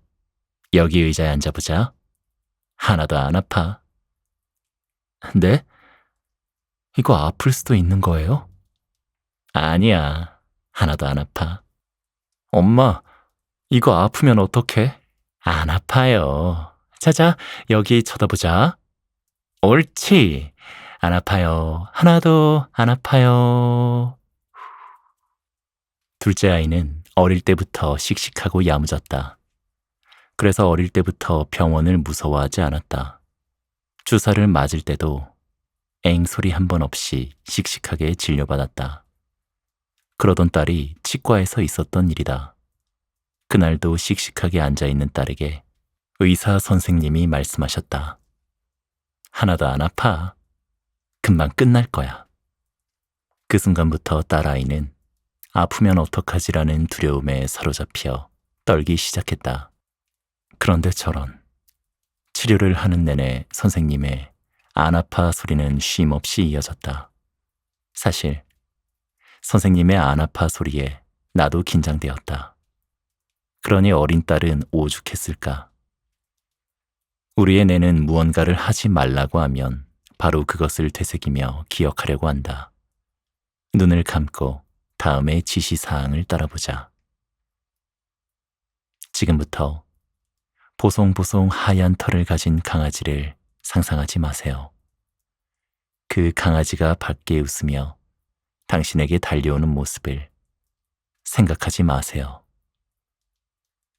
여기 의자에 앉아보자. 하나도 안 아파. 네? 이거 아플 수도 있는 거예요? 아니야, 하나도 안 아파. 엄마, 이거 아프면 어떡해? 안 아파요. 자자, 여기 쳐다보자. 옳지. 안 아파요. 하나도 안 아파요. 둘째 아이는 어릴 때부터 씩씩하고 야무졌다. 그래서 어릴 때부터 병원을 무서워하지 않았다. 주사를 맞을 때도 엥 소리 한 번 없이 씩씩하게 진료받았다. 그러던 딸이 치과에서 있었던 일이다. 그날도 씩씩하게 앉아있는 딸에게 의사 선생님이 말씀하셨다. 하나도 안 아파. 금방 끝날 거야. 그 순간부터 딸아이는 아프면 어떡하지라는 두려움에 사로잡혀 떨기 시작했다. 그런데 저런, 치료를 하는 내내 선생님의 안 아파 소리는 쉼없이 이어졌다. 사실 선생님의 안 아파 소리에 나도 긴장되었다. 그러니 어린 딸은 오죽했을까. 우리의 뇌는 무언가를 하지 말라고 하면 바로 그것을 되새기며 기억하려고 한다. 눈을 감고 다음의 지시사항을 따라보자. 지금부터 보송보송 하얀 털을 가진 강아지를 상상하지 마세요. 그 강아지가 밖에 웃으며 당신에게 달려오는 모습을 생각하지 마세요.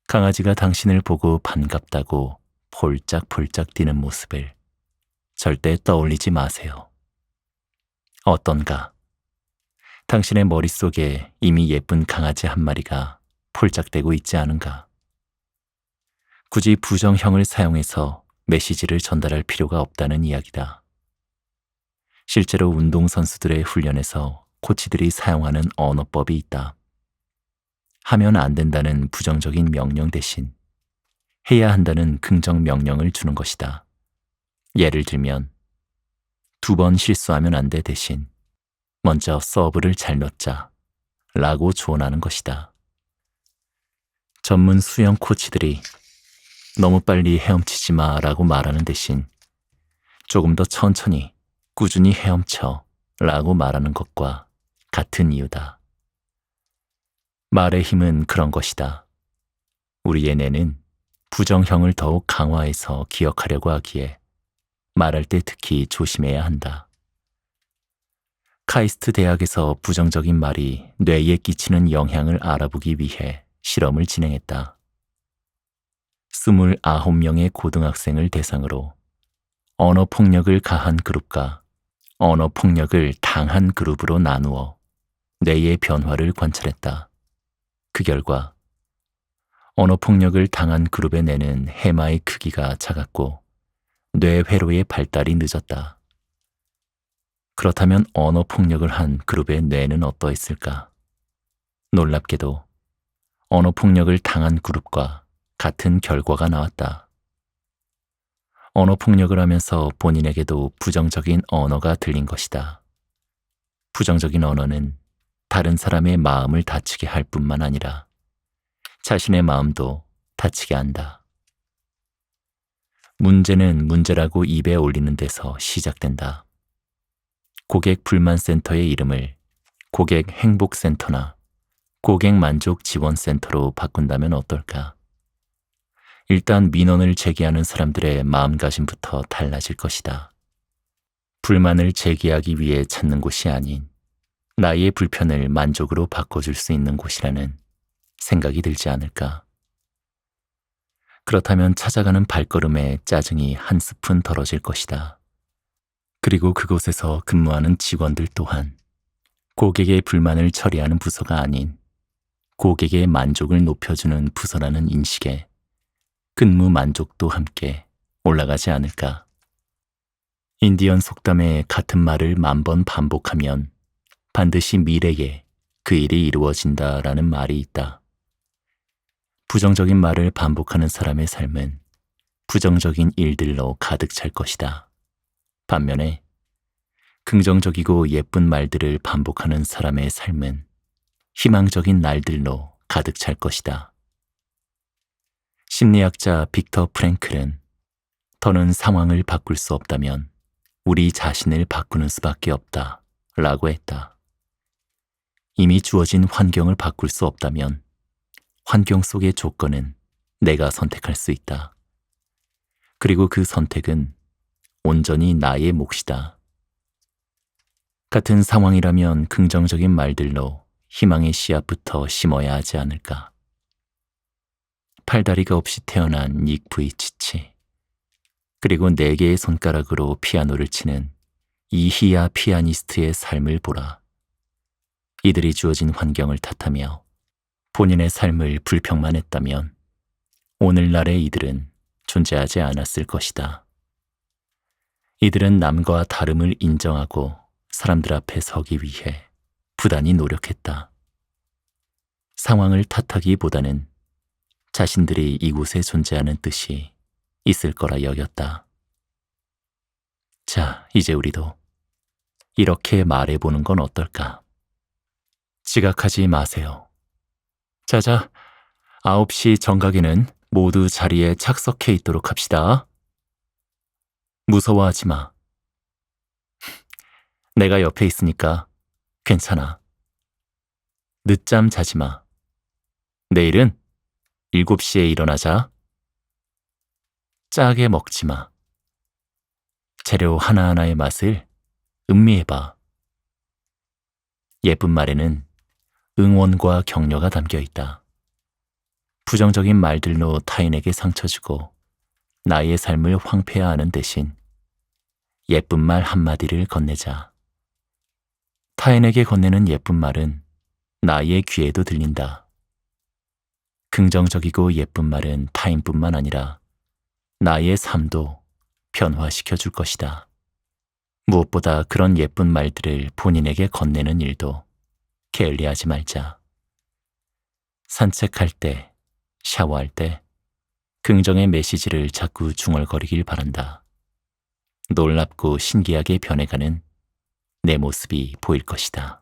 강아지가 당신을 보고 반갑다고 폴짝폴짝 뛰는 모습을 절대 떠올리지 마세요. 어떤가? 당신의 머릿속에 이미 예쁜 강아지 한 마리가 폴짝대고 있지 않은가? 굳이 부정형을 사용해서 메시지를 전달할 필요가 없다는 이야기다. 실제로 운동선수들의 훈련에서 코치들이 사용하는 언어법이 있다. 하면 안 된다는 부정적인 명령 대신 해야 한다는 긍정 명령을 주는 것이다. 예를 들면 2번 실수하면 안 돼 대신 먼저 서브를 잘 넣자 라고 조언하는 것이다. 전문 수영 코치들이 너무 빨리 헤엄치지 마 라고 말하는 대신 조금 더 천천히 꾸준히 헤엄쳐 라고 말하는 것과 같은 이유다. 말의 힘은 그런 것이다. 우리의 뇌는 부정형을 더욱 강화해서 기억하려고 하기에 말할 때 특히 조심해야 한다. 카이스트 대학에서 부정적인 말이 뇌에 끼치는 영향을 알아보기 위해 실험을 진행했다. 29명의 고등학생을 대상으로 언어폭력을 가한 그룹과 언어폭력을 당한 그룹으로 나누어 뇌의 변화를 관찰했다. 그 결과 언어폭력을 당한 그룹의 뇌는 해마의 크기가 작았고 뇌회로의 발달이 늦었다. 그렇다면 언어폭력을 한 그룹의 뇌는 어떠했을까? 놀랍게도 언어폭력을 당한 그룹과 같은 결과가 나왔다. 언어폭력을 하면서 본인에게도 부정적인 언어가 들린 것이다. 부정적인 언어는 다른 사람의 마음을 다치게 할 뿐만 아니라 자신의 마음도 다치게 한다. 문제는 문제라고 입에 올리는 데서 시작된다. 고객 불만센터의 이름을 고객 행복센터나 고객 만족 지원센터로 바꾼다면 어떨까? 일단 민원을 제기하는 사람들의 마음가짐부터 달라질 것이다. 불만을 제기하기 위해 찾는 곳이 아닌 나의 불편을 만족으로 바꿔줄 수 있는 곳이라는 생각이 들지 않을까? 그렇다면 찾아가는 발걸음에 짜증이 한 스푼 덜어질 것이다. 그리고 그곳에서 근무하는 직원들 또한 고객의 불만을 처리하는 부서가 아닌 고객의 만족을 높여주는 부서라는 인식에 근무 만족도 함께 올라가지 않을까. 인디언 속담에 같은 말을 10,000번 반복하면 반드시 미래에 그 일이 이루어진다라는 말이 있다. 부정적인 말을 반복하는 사람의 삶은 부정적인 일들로 가득 찰 것이다. 반면에 긍정적이고 예쁜 말들을 반복하는 사람의 삶은 희망적인 날들로 가득 찰 것이다. 심리학자 빅터 프랭클은 더는 상황을 바꿀 수 없다면 우리 자신을 바꾸는 수밖에 없다 라고 했다. 이미 주어진 환경을 바꿀 수 없다면 환경 속의 조건은 내가 선택할 수 있다. 그리고 그 선택은 온전히 나의 몫이다. 같은 상황이라면 긍정적인 말들로 희망의 씨앗부터 심어야 하지 않을까. 팔다리가 없이 태어난 닉 부이치치, 그리고 4개의 손가락으로 피아노를 치는 이히야 피아니스트의 삶을 보라. 이들이 주어진 환경을 탓하며 본인의 삶을 불평만 했다면 오늘날의 이들은 존재하지 않았을 것이다. 이들은 남과 다름을 인정하고 사람들 앞에 서기 위해 부단히 노력했다. 상황을 탓하기보다는 자신들이 이곳에 존재하는 뜻이 있을 거라 여겼다. 자, 이제 우리도 이렇게 말해보는 건 어떨까? 지각하지 마세요. 자자, 9시 정각에는 모두 자리에 착석해 있도록 합시다. 무서워하지 마. 내가 옆에 있으니까 괜찮아. 늦잠 자지 마. 내일은 7시에 일어나자. 짜게 먹지 마. 재료 하나하나의 맛을 음미해봐. 예쁜 말에는 응원과 격려가 담겨 있다. 부정적인 말들로 타인에게 상처 주고 나의 삶을 황폐화하는 대신 예쁜 말 한마디를 건네자. 타인에게 건네는 예쁜 말은 나의 귀에도 들린다. 긍정적이고 예쁜 말은 타인뿐만 아니라 나의 삶도 변화시켜 줄 것이다. 무엇보다 그런 예쁜 말들을 본인에게 건네는 일도 게을리하지 말자. 산책할 때, 샤워할 때 긍정의 메시지를 자꾸 중얼거리길 바란다. 놀랍고 신기하게 변해가는 내 모습이 보일 것이다.